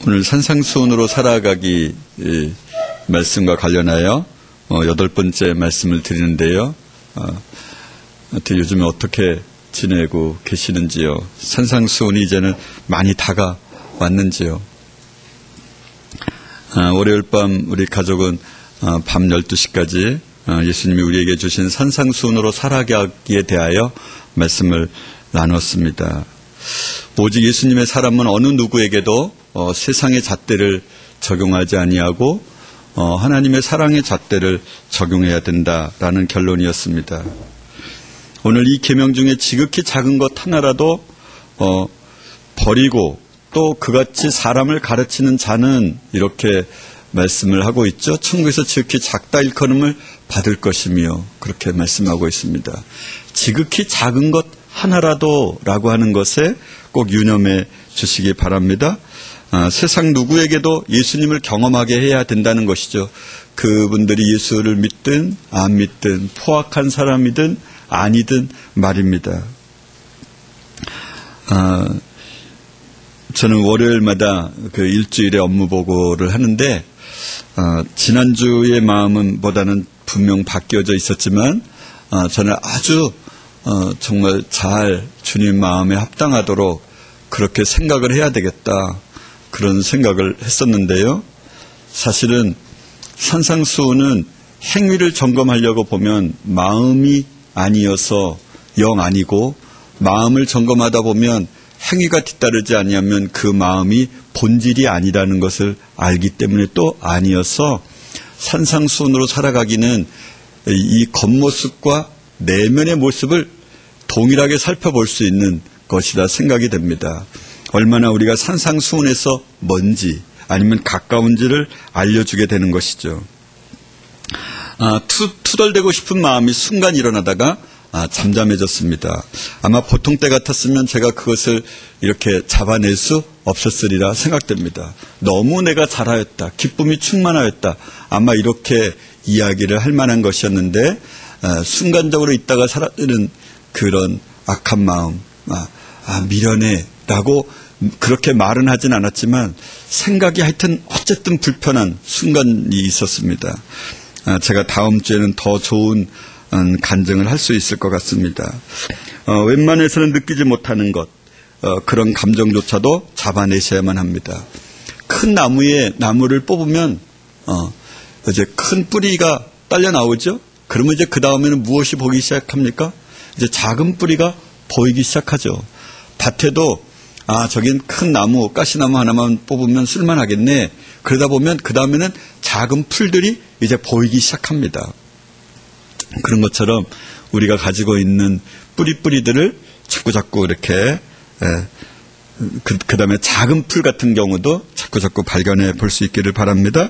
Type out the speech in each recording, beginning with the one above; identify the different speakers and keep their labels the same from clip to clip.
Speaker 1: 오늘 산상수훈으로 살아가기 말씀과 관련하여 8번째 말씀을 드리는데요. 요즘에 어떻게 지내고 계시는지요? 산상수훈이 이제는 많이 다가왔는지요? 월요일 밤 우리 가족은 밤 12시까지 예수님이 우리에게 주신 산상수훈으로 살아가기에 대하여 말씀을 나눴습니다. 오직 예수님의 사람은 어느 누구에게도 세상의 잣대를 적용하지 아니하고 하나님의 사랑의 잣대를 적용해야 된다라는 결론이었습니다. 오늘 이 계명 중에 지극히 작은 것 하나라도 버리고 또 그같이 사람을 가르치는 자는 이렇게 말씀을 하고 있죠. 천국에서 지극히 작다 일컬음을 받을 것이며 그렇게 말씀하고 있습니다. 지극히 작은 것 하나라도 라고 하는 것에 꼭 유념해 주시기 바랍니다. 세상 누구에게도 예수님을 경험하게 해야 된다는 것이죠. 그분들이 예수를 믿든 안 믿든 포악한 사람이든 아니든 말입니다. 저는 월요일마다 그 일주일의 업무 보고를 하는데 지난주의 마음은 보다는 분명 바뀌어져 있었지만 저는 아주 정말 잘 주님 마음에 합당하도록 그렇게 생각을 해야 되겠다 그런 생각을 했었는데요. 사실은 산상수훈은 행위를 점검하려고 보면 마음이 아니어서 영 아니고 마음을 점검하다 보면 행위가 뒤따르지 아니하면 그 마음이 본질이 아니라는 것을 알기 때문에 또 아니어서 산상수훈으로 살아가기는 이 겉모습과 내면의 모습을 동일하게 살펴볼 수 있는 것이라 생각이 됩니다. 얼마나 우리가 산상수훈에서 먼지 아니면 가까운지를 알려주게 되는 것이죠. 투덜대고 싶은 마음이 순간 일어나다가 잠잠해졌습니다. 아마 보통 때 같았으면 제가 그것을 이렇게 잡아낼 수 없었으리라 생각됩니다. 너무 내가 잘하였다. 기쁨이 충만하였다. 아마 이렇게 이야기를 할 만한 것이었는데 순간적으로 있다가 사라지는 그런 악한 마음, 미련해 라고 그렇게 말은 하진 않았지만 생각이 하여튼 어쨌든 불편한 순간이 있었습니다. 제가 다음 주에는 더 좋은 간증을 할 수 있을 것 같습니다. 웬만해서는 느끼지 못하는 것, 그런 감정조차도 잡아내셔야만 합니다. 큰 나무를 뽑으면 이제 큰 뿌리가 딸려 나오죠. 그러면 이제 그 다음에는 무엇이 보이기 시작합니까? 이제 작은 뿌리가 보이기 시작하죠. 밭에도 저긴 큰 나무, 가시나무 하나만 뽑으면 쓸만하겠네. 그러다 보면 그 다음에는 작은 풀들이 이제 보이기 시작합니다. 그런 것처럼 우리가 가지고 있는 뿌리들을 자꾸 이렇게 그 다음에 작은 풀 같은 경우도 자꾸 발견해 볼 수 있기를 바랍니다.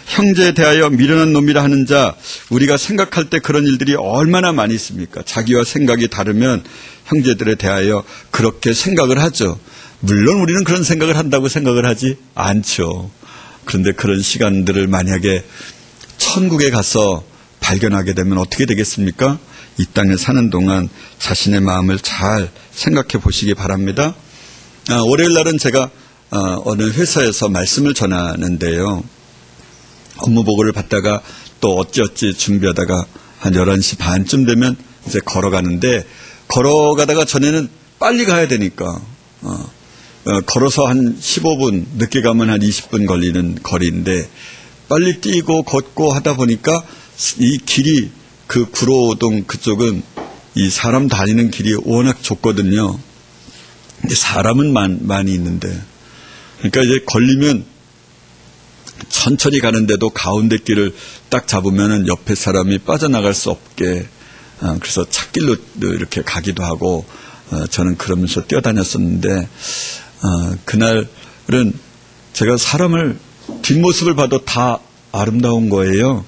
Speaker 1: 형제에 대하여 미련한 놈이라 하는 자, 우리가 생각할 때 그런 일들이 얼마나 많이 있습니까? 자기와 생각이 다르면 형제들에 대하여 그렇게 생각을 하죠. 물론 우리는 그런 생각을 한다고 생각을 하지 않죠. 그런데 그런 시간들을 만약에 천국에 가서 발견하게 되면 어떻게 되겠습니까? 이 땅에 사는 동안 자신의 마음을 잘 생각해 보시기 바랍니다. 월요일 날은 제가 어느 회사에서 말씀을 전하는데요. 업무 보고를 받다가 또 어찌어찌 준비하다가 한 11시 반쯤 되면 이제 걸어가는데 걸어가다가 전에는 빨리 가야 되니까 걸어서 한 15분, 늦게 가면 한 20분 걸리는 거리인데 빨리 뛰고 걷고 하다 보니까 이 길이 그 구로동 그쪽은 이 사람 다니는 길이 워낙 좁거든요. 근데 사람은 많이 있는데 그러니까 이제 걸리면 천천히 가는데도 가운데 길을 딱 잡으면은 옆에 사람이 빠져나갈 수 없게 그래서 찻길로 이렇게 가기도 하고 저는 그러면서 뛰어다녔었는데 그날은 제가 사람을 뒷모습을 봐도 다 아름다운 거예요.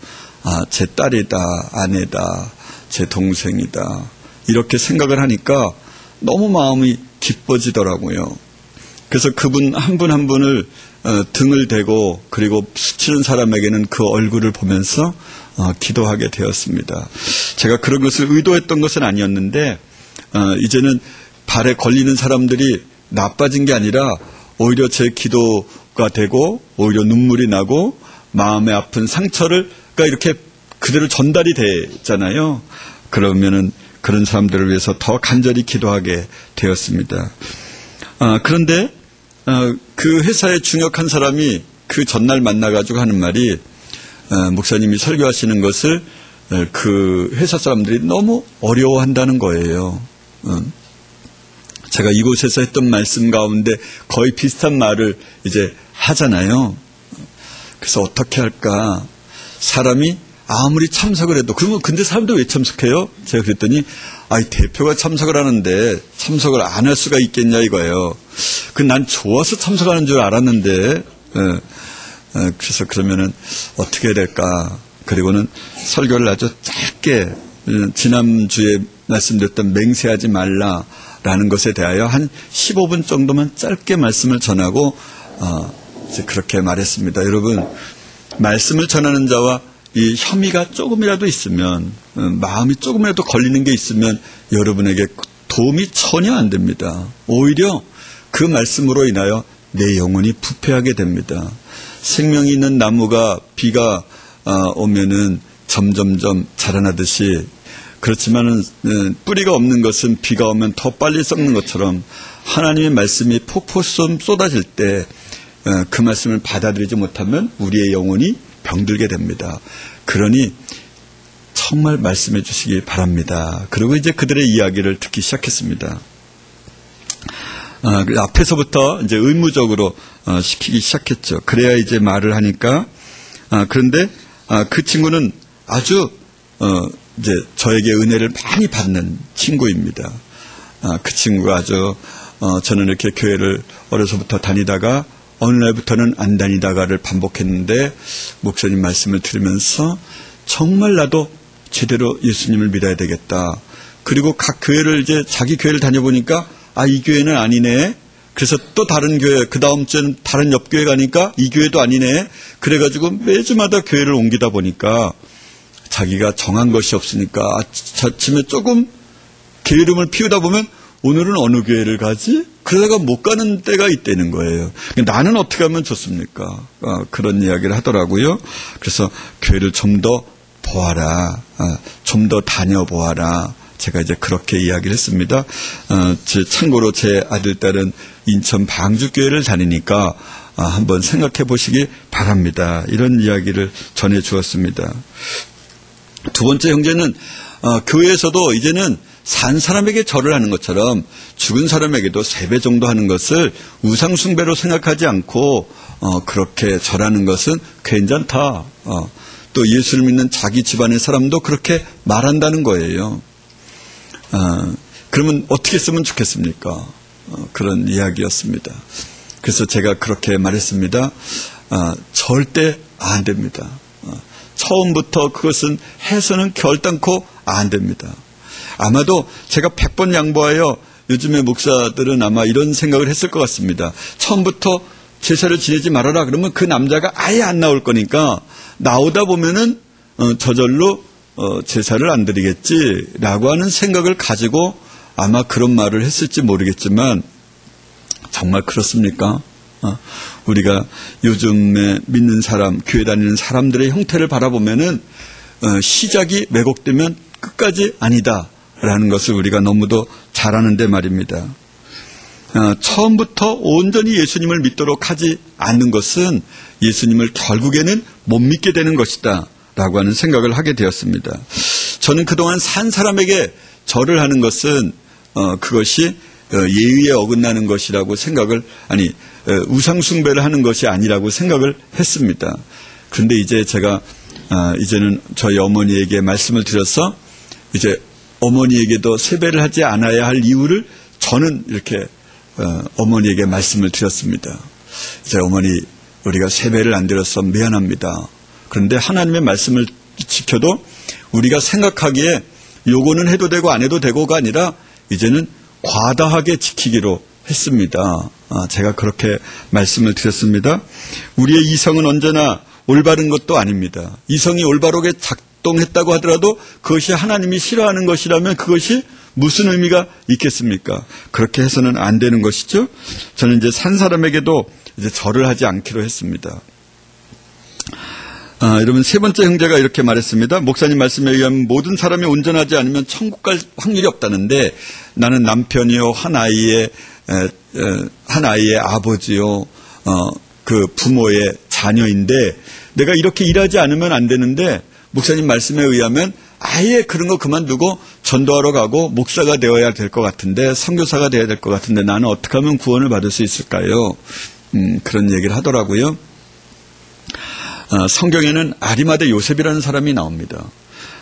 Speaker 1: 제 딸이다, 아내다, 제 동생이다 이렇게 생각을 하니까 너무 마음이 기뻐지더라고요. 그래서 그분 한 분 한 분을 등을 대고 그리고 스치는 사람에게는 그 얼굴을 보면서 기도하게 되었습니다. 제가 그런 것을 의도했던 것은 아니었는데 이제는 발에 걸리는 사람들이 나빠진 게 아니라 오히려 제 기도 위로가 되고 오히려 눈물이 나고 마음에 아픈 상처를 그러니까 이렇게 그대로 전달이 되잖아요. 그러면은 그런 사람들을 위해서 더 간절히 기도하게 되었습니다. 그런데 그 회사의 중역한 사람이 그 전날 만나가지고 하는 말이 목사님이 설교하시는 것을 그 회사 사람들이 너무 어려워한다는 거예요. 제가 이곳에서 했던 말씀 가운데 거의 비슷한 말을 이제 하잖아요. 그래서 어떻게 할까? 사람이 아무리 참석을 해도 그러면 근데 사람들 왜 참석해요? 제가 그랬더니 대표가 참석을 하는데 참석을 안 할 수가 있겠냐 이거예요. 난 좋아서 참석하는 줄 알았는데 그래서 그러면은 어떻게 해야 될까? 그리고는 설교를 아주 짧게 지난주에 말씀드렸던 맹세하지 말라라는 것에 대하여 한 15분 정도만 짧게 말씀을 전하고 이제 그렇게 말했습니다. 여러분, 말씀을 전하는 자와 이 혐의가 조금이라도 있으면 마음이 조금이라도 걸리는 게 있으면 여러분에게 도움이 전혀 안 됩니다. 오히려 그 말씀으로 인하여 내 영혼이 부패하게 됩니다. 생명이 있는 나무가 비가 오면은 점점점 자라나듯이 그렇지만은 뿌리가 없는 것은 비가 오면 더 빨리 썩는 것처럼 하나님의 말씀이 폭포 쏟아질 때 그 말씀을 받아들이지 못하면 우리의 영혼이 병들게 됩니다. 그러니 정말 말씀해 주시기 바랍니다. 그리고 이제 그들의 이야기를 듣기 시작했습니다. 앞에서부터 이제 의무적으로 시키기 시작했죠. 그래야 이제 말을 하니까 그런데 그 친구는 아주 이제 저에게 은혜를 많이 받는 친구입니다. 그 친구가 아주 저는 이렇게 교회를 어려서부터 다니다가 어느 날부터는 안 다니다가를 반복했는데 목사님 말씀을 들으면서 정말 나도 제대로 예수님을 믿어야 되겠다. 그리고 각 교회를 이제 자기 교회를 다녀보니까 이 교회는 아니네. 그래서 또 다른 교회, 그 다음 주에는 다른 옆 교회 가니까 이 교회도 아니네. 그래가지고 매주마다 교회를 옮기다 보니까 자기가 정한 것이 없으니까 아침에 조금 게으름을 피우다 보면 오늘은 어느 교회를 가지? 그러다가 못 가는 때가 있다는 거예요. 나는 어떻게 하면 좋습니까? 그런 이야기를 하더라고요. 그래서 교회를 좀 더 보아라. 좀 더 다녀보아라. 제가 이제 그렇게 이야기를 했습니다. 참고로 제 아들, 딸은 인천 방주교회를 다니니까 한번 생각해 보시기 바랍니다. 이런 이야기를 전해 주었습니다. 두 번째 형제는 교회에서도 이제는 산 사람에게 절을 하는 것처럼 죽은 사람에게도 3배 정도 하는 것을 우상숭배로 생각하지 않고 그렇게 절하는 것은 괜찮다. 또 예수를 믿는 자기 집안의 사람도 그렇게 말한다는 거예요. 그러면 어떻게 쓰면 좋겠습니까? 그런 이야기였습니다. 그래서 제가 그렇게 말했습니다. 절대 안 됩니다. 처음부터 그것은 해서는 결단코 안 됩니다. 아마도 제가 100번 양보하여 요즘의 목사들은 아마 이런 생각을 했을 것 같습니다. 처음부터 제사를 지내지 말아라 그러면 그 남자가 아예 안 나올 거니까 나오다 보면은 저절로 제사를 안 드리겠지라고 하는 생각을 가지고 아마 그런 말을 했을지 모르겠지만 정말 그렇습니까? 우리가 요즘에 믿는 사람, 교회 다니는 사람들의 형태를 바라보면은 시작이 왜곡되면 끝까지 아니다라는 것을 우리가 너무도 잘 아는데 말입니다. 처음부터 온전히 예수님을 믿도록 하지 않는 것은 예수님을 결국에는 못 믿게 되는 것이다 라고 하는 생각을 하게 되었습니다. 저는 그동안 산 사람에게 절을 하는 것은 그것이 예의에 어긋나는 것이라고 생각을 우상숭배를 하는 것이 아니라고 생각을 했습니다. 그런데 이제 제가 이제는 저희 어머니에게 말씀을 드려서 이제 어머니에게도 세배를 하지 않아야 할 이유를 저는 이렇게 어머니에게 말씀을 드렸습니다. 이제 어머니 우리가 세배를 안 드려서 미안합니다. 그런데 하나님의 말씀을 지켜도 우리가 생각하기에 요거는 해도 되고 안 해도 되고가 아니라 이제는 과다하게 지키기로 했습니다. 제가 그렇게 말씀을 드렸습니다. 우리의 이성은 언제나 올바른 것도 아닙니다. 이성이 올바르게 작동했다고 하더라도 그것이 하나님이 싫어하는 것이라면 그것이 무슨 의미가 있겠습니까? 그렇게 해서는 안 되는 것이죠. 저는 이제 산 사람에게도 이제 절을 하지 않기로 했습니다. 여러분, 세 번째 형제가 이렇게 말했습니다. 목사님 말씀에 의하면 모든 사람이 온전하지 않으면 천국 갈 확률이 없다는데 나는 남편이요, 한 아이의 아버지요, 그 부모의 자녀인데 내가 이렇게 일하지 않으면 안 되는데 목사님 말씀에 의하면 아예 그런 거 그만두고 전도하러 가고 목사가 되어야 될 것 같은데, 선교사가 되어야 될 것 같은데 나는 어떻게 하면 구원을 받을 수 있을까요? 그런 얘기를 하더라고요. 성경에는 아리마대 요셉이라는 사람이 나옵니다.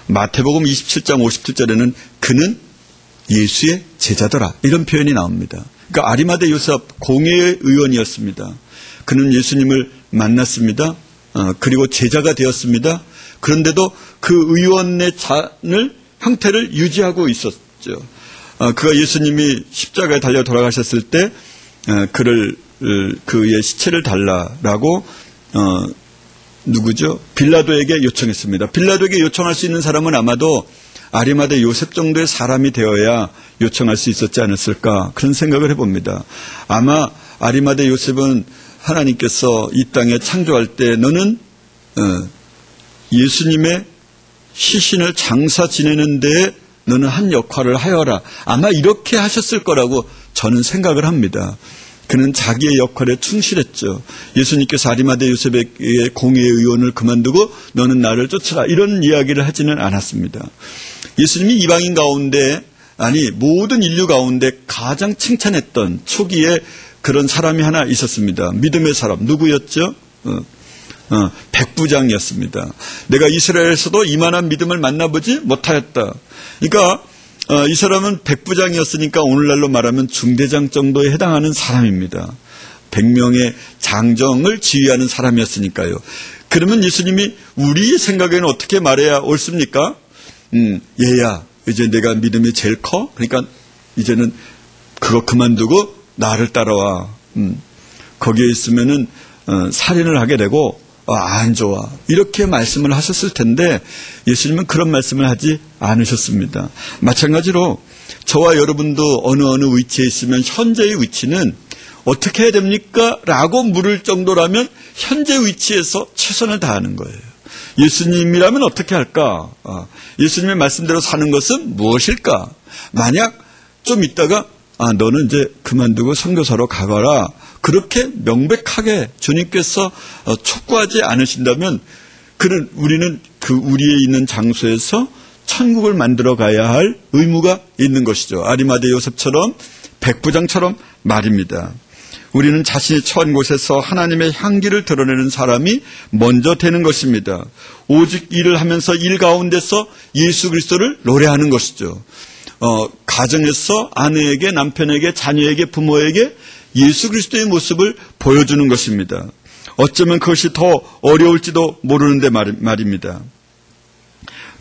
Speaker 1: 마태복음 27장 57절에는 그는 예수의 제자더라, 이런 표현이 나옵니다. 그러니까 아리마대 요셉 공회의 의원이었습니다. 그는 예수님을 만났습니다. 그리고 제자가 되었습니다. 그런데도 그 의원의 형태를 유지하고 있었죠. 그가 예수님이 십자가에 달려 돌아가셨을 때 그의 시체를 달라라고 누구죠? 빌라도에게 요청했습니다. 빌라도에게 요청할 수 있는 사람은 아마도 아리마대 요셉 정도의 사람이 되어야 요청할 수 있었지 않았을까, 그런 생각을 해봅니다. 아마 아리마대 요셉은 하나님께서 이 땅에 창조할 때 너는 예수님의 시신을 장사 지내는 데에 너는 한 역할을 하여라, 아마 이렇게 하셨을 거라고 저는 생각을 합니다. 그는 자기의 역할에 충실했죠. 예수님께서 아리마대 요셉의 공회의 의원을 그만두고 너는 나를 쫓으라, 이런 이야기를 하지는 않았습니다. 예수님이 이방인 가운데, 아니 모든 인류 가운데 가장 칭찬했던 초기에 그런 사람이 하나 있었습니다. 믿음의 사람, 누구였죠? 백부장이었습니다. 내가 이스라엘에서도 이만한 믿음을 만나보지 못하였다. 그러니까 이 사람은 백부장이었으니까 오늘날로 말하면 중대장 정도에 해당하는 사람입니다. 100명의 장정을 지휘하는 사람이었으니까요. 그러면 예수님이 우리 생각에는 어떻게 말해야 옳습니까? 얘야, 이제 내가 믿음이 제일 커? 그러니까 이제는 그거 그만두고 나를 따라와. 거기에 있으면은 살인을 하게 되고 안 좋아, 이렇게 말씀을 하셨을 텐데 예수님은 그런 말씀을 하지 않으셨습니다. 마찬가지로 저와 여러분도 어느 위치에 있으면 현재의 위치는 어떻게 해야 됩니까? 라고 물을 정도라면 현재 위치에서 최선을 다하는 거예요. 예수님이라면 어떻게 할까? 예수님의 말씀대로 사는 것은 무엇일까? 만약 좀 있다가 너는 이제 그만두고 선교사로 가거라, 그렇게 명백하게 주님께서 촉구하지 않으신다면 우리는 우리의 있는 장소에서 천국을 만들어 가야 할 의무가 있는 것이죠. 아리마대 요셉처럼, 백부장처럼 말입니다. 우리는 자신이 처한 곳에서 하나님의 향기를 드러내는 사람이 먼저 되는 것입니다. 오직 일을 하면서 일 가운데서 예수 그리스도를 노래하는 것이죠. 가정에서 아내에게, 남편에게, 자녀에게, 부모에게 예수 그리스도의 모습을 보여주는 것입니다. 어쩌면 그것이 더 어려울지도 모르는데 말입니다.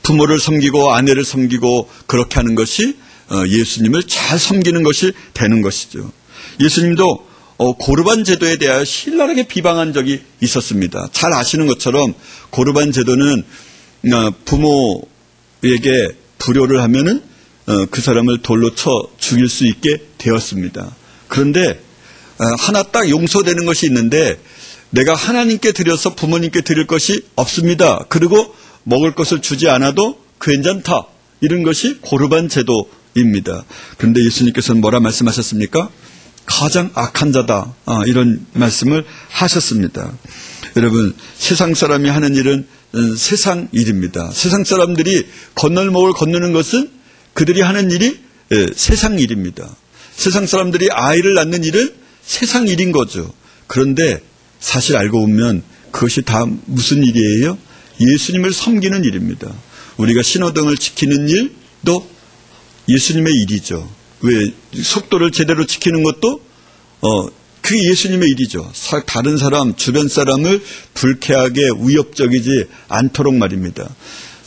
Speaker 1: 부모를 섬기고 아내를 섬기고 그렇게 하는 것이 예수님을 잘 섬기는 것이 되는 것이죠. 예수님도 고르반 제도에 대하여 신랄하게 비방한 적이 있었습니다. 잘 아시는 것처럼 고르반 제도는 부모에게 불효를 하면은 그 사람을 돌로 쳐 죽일 수 있게 되었습니다. 그런데 하나 딱 용서되는 것이 있는데 내가 하나님께 드려서 부모님께 드릴 것이 없습니다. 그리고 먹을 것을 주지 않아도 괜찮다. 이런 것이 고르반 제도입니다. 그런데 예수님께서는 뭐라 말씀하셨습니까? 가장 악한 자다. 이런 말씀을 하셨습니다. 여러분, 세상 사람이 하는 일은 세상 일입니다. 세상 사람들이 건널목을 건너는 것은 그들이 하는 일이 세상 일입니다. 세상 사람들이 아이를 낳는 일은 세상 일인 거죠. 그런데 사실 알고 보면 그것이 다 무슨 일이에요? 예수님을 섬기는 일입니다. 우리가 신호등을 지키는 일도 예수님의 일이죠. 왜 속도를 제대로 지키는 것도 그게 예수님의 일이죠. 다른 사람, 주변 사람을 불쾌하게 위협적이지 않도록 말입니다.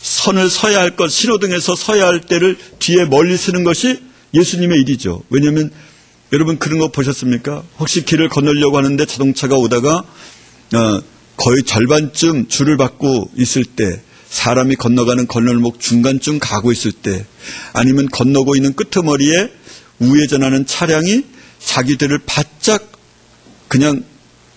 Speaker 1: 선을 서야 할 것, 신호등에서 서야 할 때를 뒤에 멀리 쓰는 것이 예수님의 일이죠. 왜냐하면 여러분 그런 거 보셨습니까? 혹시 길을 건너려고 하는데 자동차가 오다가 거의 절반쯤 줄을 받고 있을 때, 사람이 건너가는 건널목 중간쯤 가고 있을 때, 아니면 건너고 있는 끄트머리에 우회전하는 차량이 자기들을 바짝 그냥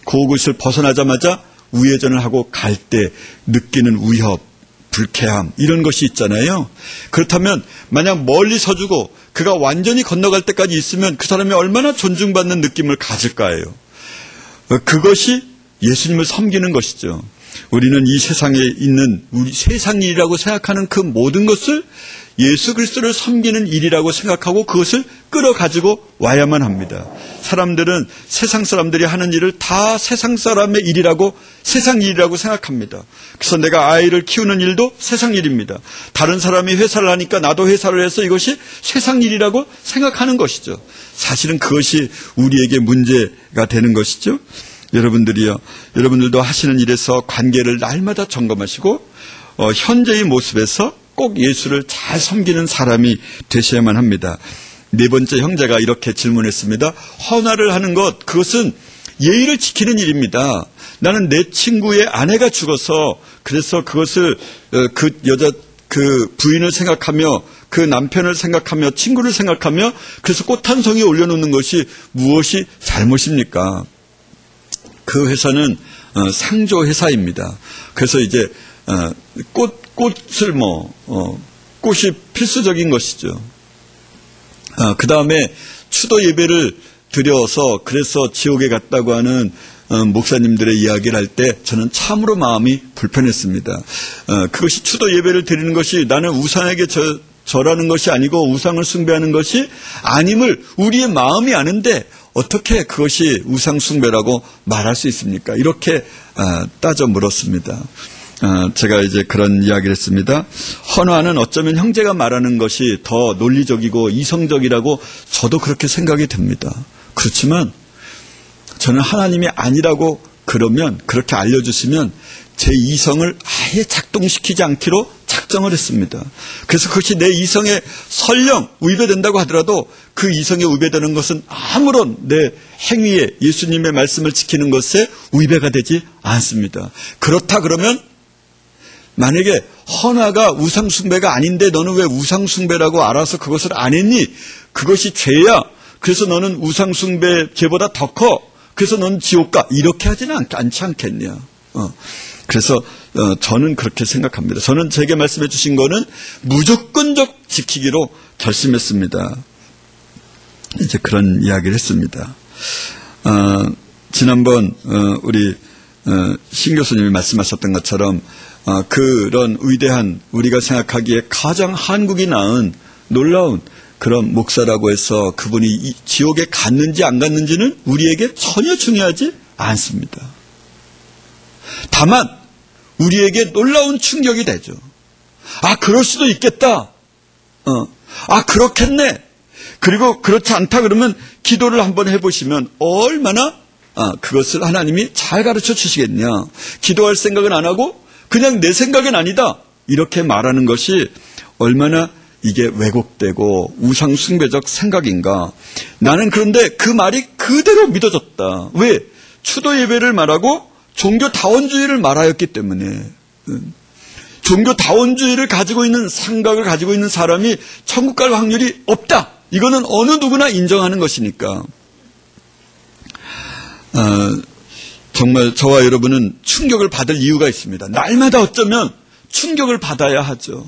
Speaker 1: 그곳을 벗어나자마자 우회전을 하고 갈 때 느끼는 위협, 불쾌함 이런 것이 있잖아요. 그렇다면 만약 멀리 서주고 그가 완전히 건너갈 때까지 있으면 그 사람이 얼마나 존중받는 느낌을 가질까요? 그것이 예수님을 섬기는 것이죠. 우리는 이 세상에 있는 우리 세상일이라고 생각하는 그 모든 것을 예수 그리스도를 섬기는 일이라고 생각하고 그것을 끌어가지고 와야만 합니다. 사람들은 세상 사람들이 하는 일을 다 세상 사람의 일이라고 세상 일이라고 생각합니다. 그래서 내가 아이를 키우는 일도 세상 일입니다. 다른 사람이 회사를 하니까 나도 회사를 해서 이것이 세상 일이라고 생각하는 것이죠. 사실은 그것이 우리에게 문제가 되는 것이죠. 여러분들도 하시는 일에서 관계를 날마다 점검하시고 현재의 모습에서 꼭 예수를 잘 섬기는 사람이 되셔야만 합니다. 네 번째 형제가 이렇게 질문했습니다. 헌화를 하는 것, 그것은 예의를 지키는 일입니다. 나는 내 친구의 아내가 죽어서 그래서 그것을 그 부인을 생각하며 그 남편을 생각하며 친구를 생각하며 그래서 꽃 한 송이 올려놓는 것이 무엇이 잘못입니까? 그 회사는 상조 회사입니다. 그래서 이제 꽃을 꽃이 필수적인 것이죠. 그 다음에 추도 예배를 드려서 그래서 지옥에 갔다고 하는 목사님들의 이야기를 할 때 저는 참으로 마음이 불편했습니다. 그것이 추도 예배를 드리는 것이 나는 우상에게 절하는 것이 아니고 우상을 숭배하는 것이 아님을 우리의 마음이 아는데 어떻게 그것이 우상 숭배라고 말할 수 있습니까? 이렇게 따져 물었습니다. 제가 이제 그런 이야기를 했습니다. 헌화는 어쩌면 형제가 말하는 것이 더 논리적이고 이성적이라고 저도 그렇게 생각이 됩니다. 그렇지만 저는 하나님이 아니라고 그러면 그렇게 알려주시면 제 이성을 아예 작동시키지 않기로 작정을 했습니다. 그래서 그것이 내 이성에 설령 위배된다고 하더라도 그 이성에 위배되는 것은 아무런 내 행위에 예수님의 말씀을 지키는 것에 위배가 되지 않습니다. 그렇다 그러면 만약에 헌화가 우상숭배가 아닌데 너는 왜 우상숭배라고 알아서 그것을 안 했니? 그것이 죄야. 그래서 너는 우상숭배 죄보다 더 커. 그래서 너는 지옥 가. 이렇게 하지는 않지 않겠냐. 그래서 저는 그렇게 생각합니다. 저는 제게 말씀해 주신 거는 무조건적 지키기로 결심했습니다. 이제 그런 이야기를 했습니다. 지난번 우리 신 교수님이 말씀하셨던 것처럼 그런 위대한 우리가 생각하기에 가장 한국이 낳은 놀라운 그런 목사라고 해서 그분이 지옥에 갔는지 안 갔는지는 우리에게 전혀 중요하지 않습니다. 다만 우리에게 놀라운 충격이 되죠. 그럴 수도 있겠다. 그렇겠네. 그리고 그렇지 않다 그러면 기도를 한번 해보시면 얼마나 그것을 하나님이 잘 가르쳐 주시겠냐. 기도할 생각은 안 하고 그냥 내 생각은 아니다. 이렇게 말하는 것이 얼마나 이게 왜곡되고 우상숭배적 생각인가. 나는 그런데 그 말이 그대로 믿어졌다. 왜? 추도 예배를 말하고 종교다원주의를 말하였기 때문에. 종교다원주의를 가지고 있는 생각을 가지고 있는 사람이 천국 갈 확률이 없다. 이거는 어느 누구나 인정하는 것이니까. 정말 저와 여러분은 충격을 받을 이유가 있습니다. 날마다 어쩌면 충격을 받아야 하죠.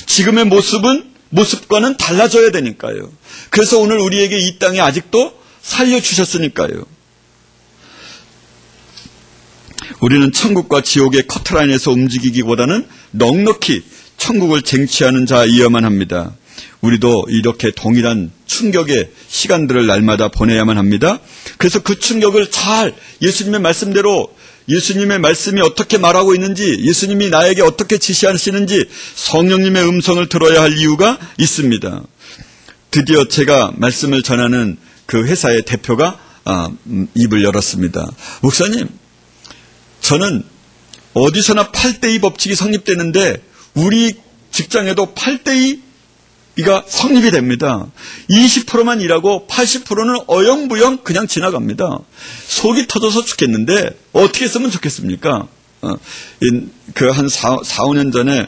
Speaker 1: 지금의 모습과는 달라져야 되니까요. 그래서 오늘 우리에게 이 땅에 아직도 살려주셨으니까요. 우리는 천국과 지옥의 커트라인에서 움직이기보다는 넉넉히 천국을 쟁취하는 자이어야만 합니다. 우리도 이렇게 동일한 충격의 시간들을 날마다 보내야만 합니다. 그래서 그 충격을 잘 예수님의 말씀대로 예수님의 말씀이 어떻게 말하고 있는지 예수님이 나에게 어떻게 지시하시는지 성령님의 음성을 들어야 할 이유가 있습니다. 드디어 제가 말씀을 전하는 그 회사의 대표가 입을 열었습니다. 목사님, 저는 어디서나 8대2 법칙이 성립되는데 우리 직장에도 8대2가 성립이 됩니다. 20%만 일하고 80%는 어영부영 그냥 지나갑니다. 속이 터져서 죽겠는데 어떻게 했으면 좋겠습니까? 그 한 4, 5년 전에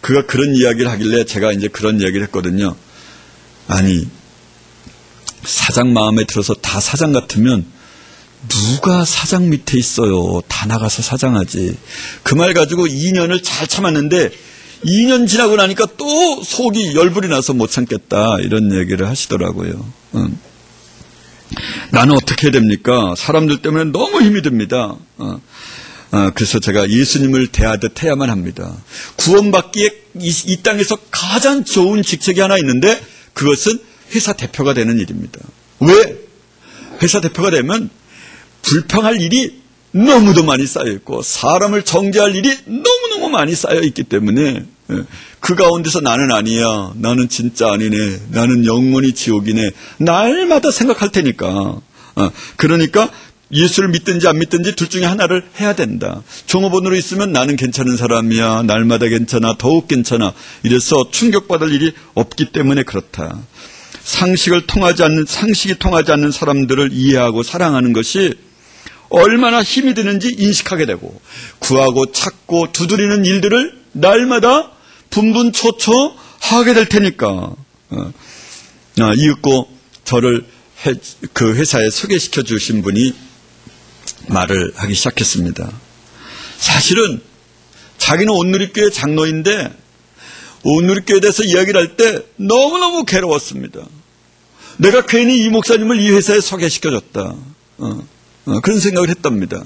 Speaker 1: 그가 그런 이야기를 하길래 제가 이제 그런 이야기를 했거든요. 아니, 사장 마음에 들어서 다 사장 같으면 누가 사장 밑에 있어요. 다 나가서 사장하지. 그 말 가지고 2년을 잘 참았는데 2년 지나고 나니까 또 속이 열불이 나서 못 참겠다 이런 얘기를 하시더라고요. 나는 어떻게 해야 됩니까? 사람들 때문에 너무 힘이 듭니다. 그래서 제가 예수님을 대하듯 해야만 합니다. 구원받기에 이 땅에서 가장 좋은 직책이 하나 있는데 그것은 회사 대표가 되는 일입니다. 왜? 회사 대표가 되면 불평할 일이 너무도 많이 쌓여있고 사람을 정죄할 일이 너무너무 많이 쌓여있기 때문에 그 가운데서 나는 아니야, 나는 진짜 아니네, 나는 영원히 지옥이네 날마다 생각할 테니까. 그러니까 예수를 믿든지 안 믿든지 둘 중에 하나를 해야 된다. 종업원으로 있으면 나는 괜찮은 사람이야, 날마다 괜찮아, 더욱 괜찮아, 이래서 충격받을 일이 없기 때문에 그렇다. 상식이 통하지 않는 사람들을 이해하고 사랑하는 것이 얼마나 힘이 드는지 인식하게 되고 구하고 찾고 두드리는 일들을 날마다 분분초초 하게 될 테니까. 이윽고 저를 그 회사에 소개시켜 주신 분이 말을 하기 시작했습니다. 사실은 자기는 온누리교회 장로인데 온누리교회에 대해서 이야기를 할 때 너무너무 괴로웠습니다. 내가 괜히 이 목사님을 이 회사에 소개시켜줬다. 그런 생각을 했답니다.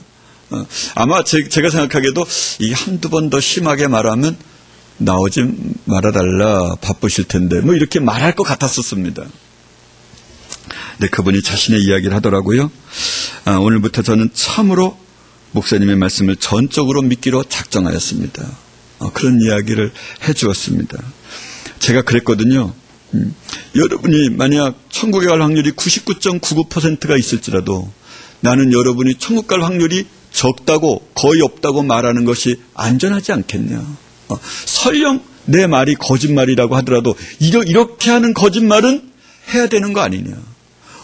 Speaker 1: 아마 제가 생각하기에도 이 한두 번 더 심하게 말하면 나오지 말아달라, 바쁘실 텐데 뭐 이렇게 말할 것 같았었습니다. 근데 그분이 자신의 이야기를 하더라고요. 오늘부터 저는 참으로 목사님의 말씀을 전적으로 믿기로 작정하였습니다. 그런 이야기를 해주었습니다. 제가 그랬거든요. 여러분이 만약 천국에 갈 확률이 99.99%가 있을지라도 나는 여러분이 천국 갈 확률이 적다고 거의 없다고 말하는 것이 안전하지 않겠냐. 설령 내 말이 거짓말이라고 하더라도 이렇게 하는 거짓말은 해야 되는 거 아니냐.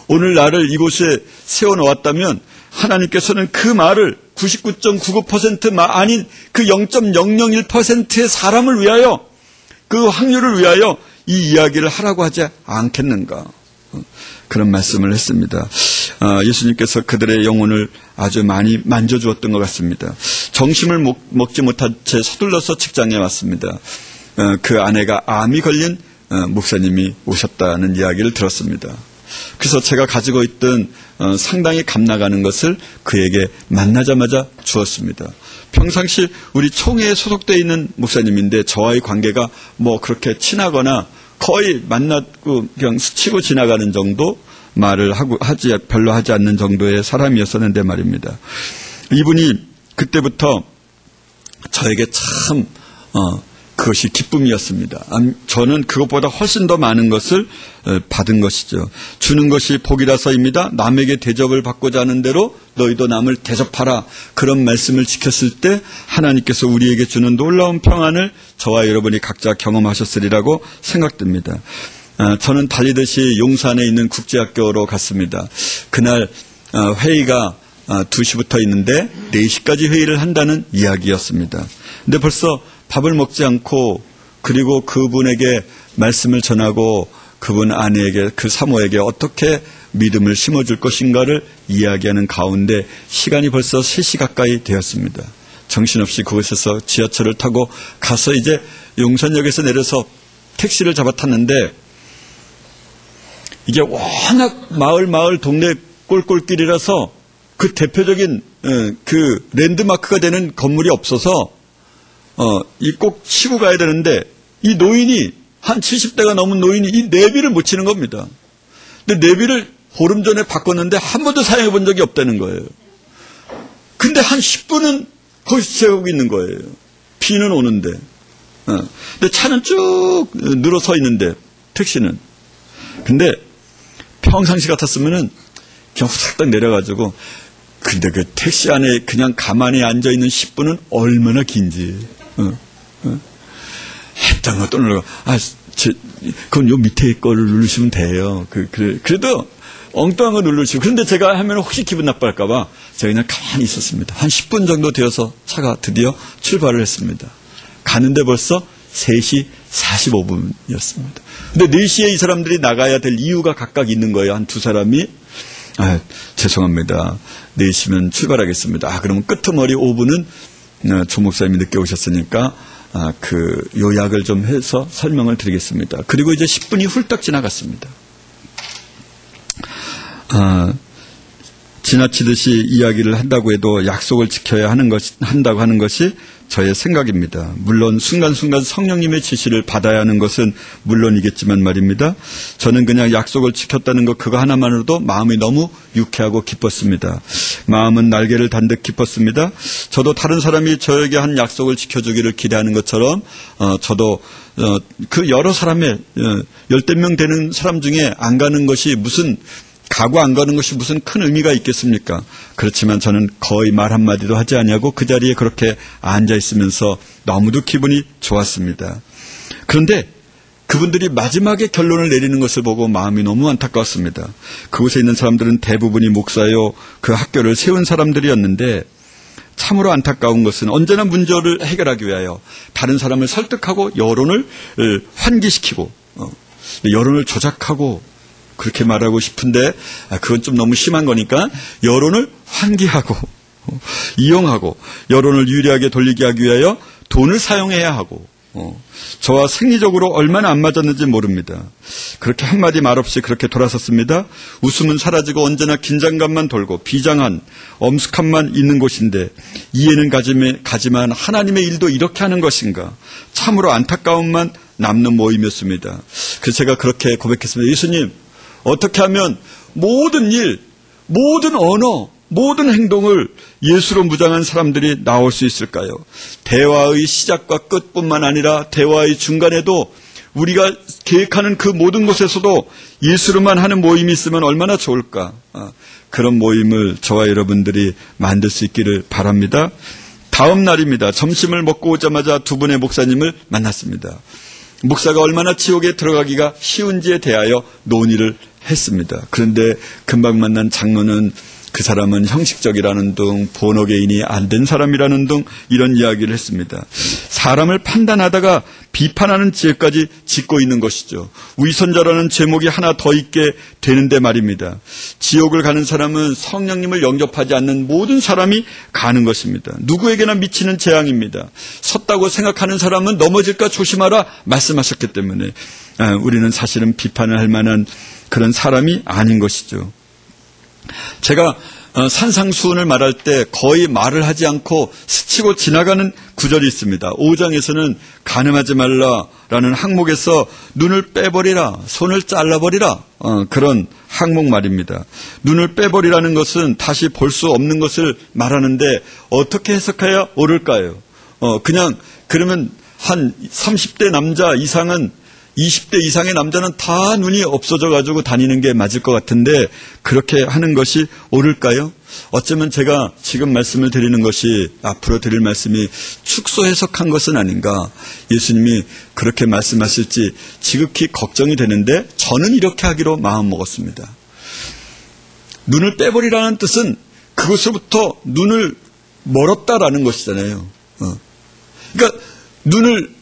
Speaker 1: 오늘 나를 이곳에 세워놓았다면 하나님께서는 그 말을 99.99% 아닌 그 0.001%의 사람을 위하여, 그 확률을 위하여 이 이야기를 하라고 하지 않겠는가. 그런 말씀을 했습니다. 예수님께서 그들의 영혼을 아주 많이 만져주었던 것 같습니다. 점심을 먹지 못한 채 서둘러서 직장에 왔습니다. 그 아내가 암이 걸린 목사님이 오셨다는 이야기를 들었습니다. 그래서 제가 가지고 있던 상당히 값나가는 것을 그에게 만나자마자 주었습니다. 평상시 우리 총회에 소속되어 있는 목사님인데 저와의 관계가 뭐 그렇게 친하거나 거의 만나고 그냥 스치고 지나가는 정도, 말을 별로 하지 않는 정도의 사람이었었는데 말입니다. 이분이 그때부터 저에게 참 그것이 기쁨이었습니다. 저는 그것보다 훨씬 더 많은 것을 받은 것이죠. 주는 것이 복이라서입니다. 남에게 대접을 받고자 하는 대로 너희도 남을 대접하라. 그런 말씀을 지켰을 때 하나님께서 우리에게 주는 놀라운 평안을 저와 여러분이 각자 경험하셨으리라고 생각됩니다. 저는 달리듯이 용산에 있는 국제학교로 갔습니다. 그날 회의가 2시부터 있는데 4시까지 회의를 한다는 이야기였습니다. 근데 벌써 밥을 먹지 않고 그리고 그분에게 말씀을 전하고 그분 아내에게, 그 사모에게 어떻게 믿음을 심어줄 것인가를 이야기하는 가운데 시간이 벌써 3시 가까이 되었습니다. 정신없이 그곳에서 지하철을 타고 가서 이제 용산역에서 내려서 택시를 잡아 탔는데 이게 워낙 마을 동네 꼴꼴길이라서 그 대표적인 그 랜드마크가 되는 건물이 없어서 이 꼭 치고 가야 되는데 이 노인이 한 70대가 넘은 노인이 이 내비를 못 치는 겁니다. 근데 내비를 보름 전에 바꿨는데 한 번도 사용해 본 적이 없다는 거예요. 근데 한 10분은 거기서 세우고 있는 거예요. 비는 오는데. 근데 차는 쭉 늘어서 있는데 택시는. 근데 평상시 같았으면은 그냥 후딱 내려가지고, 근데 그 택시 안에 그냥 가만히 앉아있는 10분은 얼마나 긴지. 했던 거 또 누르고, 그건 요 밑에 거를 누르시면 돼요. 그래도 엉뚱한 거 누르시고. 그런데 제가 하면 혹시 기분 나빠할까봐 제가 그냥 가만히 있었습니다. 한 10분 정도 되어서 차가 드디어 출발을 했습니다. 가는데 벌써 3시 45분이었습니다. 근데 4시에 이 사람들이 나가야 될 이유가 각각 있는 거예요. 한 2사람이. 죄송합니다. 4시면 출발하겠습니다. 그러면 끄트머리 5분은 조 목사님이 늦게 오셨으니까 그 요약을 좀 해서 설명을 드리겠습니다. 그리고 이제 10분이 훌떡 지나갔습니다. 지나치듯이 이야기를 한다고 해도 약속을 지켜야 한다고 하는 것이 저의 생각입니다. 물론 순간순간 성령님의 지시를 받아야 하는 것은 물론이겠지만 말입니다. 저는 그냥 약속을 지켰다는 것 그거 하나만으로도 마음이 너무 유쾌하고 기뻤습니다. 마음은 날개를 단 듯 기뻤습니다. 저도 다른 사람이 저에게 한 약속을 지켜주기를 기대하는 것처럼 저도 그 여러 사람의 10명 되는 사람 중에 안 가는 것이 가고 안 가는 것이 무슨 큰 의미가 있겠습니까? 그렇지만 저는 거의 말 한마디도 하지 아니하고 그 자리에 그렇게 앉아 있으면서 너무도 기분이 좋았습니다. 그런데 그분들이 마지막에 결론을 내리는 것을 보고 마음이 너무 안타까웠습니다. 그곳에 있는 사람들은 대부분이 목사요 그 학교를 세운 사람들이었는데 참으로 안타까운 것은 언제나 문제를 해결하기 위하여 다른 사람을 설득하고 여론을 환기시키고 여론을 조작하고 그렇게 말하고 싶은데 그건 좀 너무 심한 거니까 여론을 환기하고 이용하고 여론을 유리하게 돌리게 하기 위하여 돈을 사용해야 하고 저와 생리적으로 얼마나 안 맞았는지 모릅니다. 그렇게 한마디 말 없이 그렇게 돌아섰습니다. 웃음은 사라지고 언제나 긴장감만 돌고 비장한 엄숙함만 있는 곳인데 이해는 가지만 하나님의 일도 이렇게 하는 것인가. 참으로 안타까움만 남는 모임이었습니다. 그래서 제가 그렇게 고백했습니다. 예수님, 어떻게 하면 모든 일, 모든 언어, 모든 행동을 예수로 무장한 사람들이 나올 수 있을까요? 대화의 시작과 끝뿐만 아니라 대화의 중간에도 우리가 계획하는 그 모든 곳에서도 예수로만 하는 모임이 있으면 얼마나 좋을까? 그런 모임을 저와 여러분들이 만들 수 있기를 바랍니다. 다음 날입니다. 점심을 먹고 오자마자 두 분의 목사님을 만났습니다. 목사가 얼마나 지옥에 들어가기가 쉬운지에 대하여 논의를 했습니다. 그런데 금방 만난 장로는 그 사람은 형식적이라는 등 본어개인이 안 된 사람이라는 등 이런 이야기를 했습니다. 사람을 판단하다가 비판하는 지혜까지 짓고 있는 것이죠. 위선자라는 제목이 하나 더 있게 되는데 말입니다. 지옥을 가는 사람은 성령님을 영접하지 않는 모든 사람이 가는 것입니다. 누구에게나 미치는 재앙입니다. 섰다고 생각하는 사람은 넘어질까 조심하라 말씀하셨기 때문에 우리는 사실은 비판을 할 만한 그런 사람이 아닌 것이죠. 제가 산상수훈을 말할 때 거의 말을 하지 않고 스치고 지나가는 구절이 있습니다. 5장에서는 간음하지 말라라는 항목에서 눈을 빼버리라, 손을 잘라버리라 그런 항목 말입니다. 눈을 빼버리라는 것은 다시 볼 수 없는 것을 말하는데 어떻게 해석해야 옳을까요? 그냥 그러면 한 30대 남자 이상은 20대 이상의 남자는 다 눈이 없어져 가지고 다니는 게 맞을 것 같은데 그렇게 하는 것이 옳을까요? 어쩌면 제가 지금 말씀을 드리는 것이 앞으로 드릴 말씀이 축소 해석한 것은 아닌가. 예수님이 그렇게 말씀하실지 지극히 걱정이 되는데 저는 이렇게 하기로 마음먹었습니다. 눈을 빼버리라는 뜻은 그것으로부터 눈을 멀었다라는 것이잖아요. 그러니까 눈을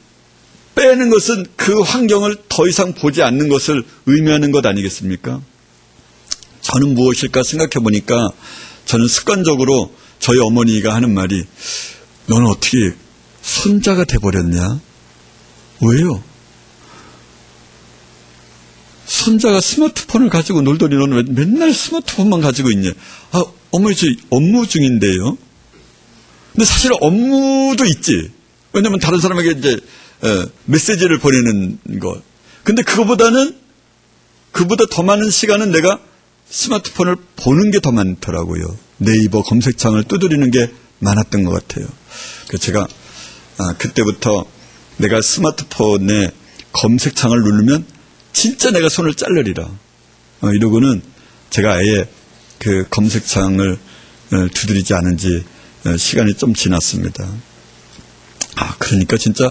Speaker 1: 빼는 것은 그 환경을 더 이상 보지 않는 것을 의미하는 것 아니겠습니까? 저는 무엇일까 생각해 보니까 저는 습관적으로 저희 어머니가 하는 말이 너는 어떻게 손자가 돼버렸냐? 왜요? 손자가 스마트폰을 가지고 놀더니 너는 왜 맨날 스마트폰만 가지고 있냐? 어머니 저 업무 중인데요. 근데 사실 업무도 있지. 왜냐면 다른 사람에게 이제 메시지를 보내는 것. 근데 그보다 더 많은 시간은 내가 스마트폰을 보는 게 더 많더라고요. 네이버 검색창을 두드리는 게 많았던 것 같아요. 그래서 제가 그때부터 내가 스마트폰에 검색창을 누르면 진짜 내가 손을 자르리라. 이러고는 제가 아예 그 검색창을 두드리지 않은 지 시간이 좀 지났습니다. 그러니까 진짜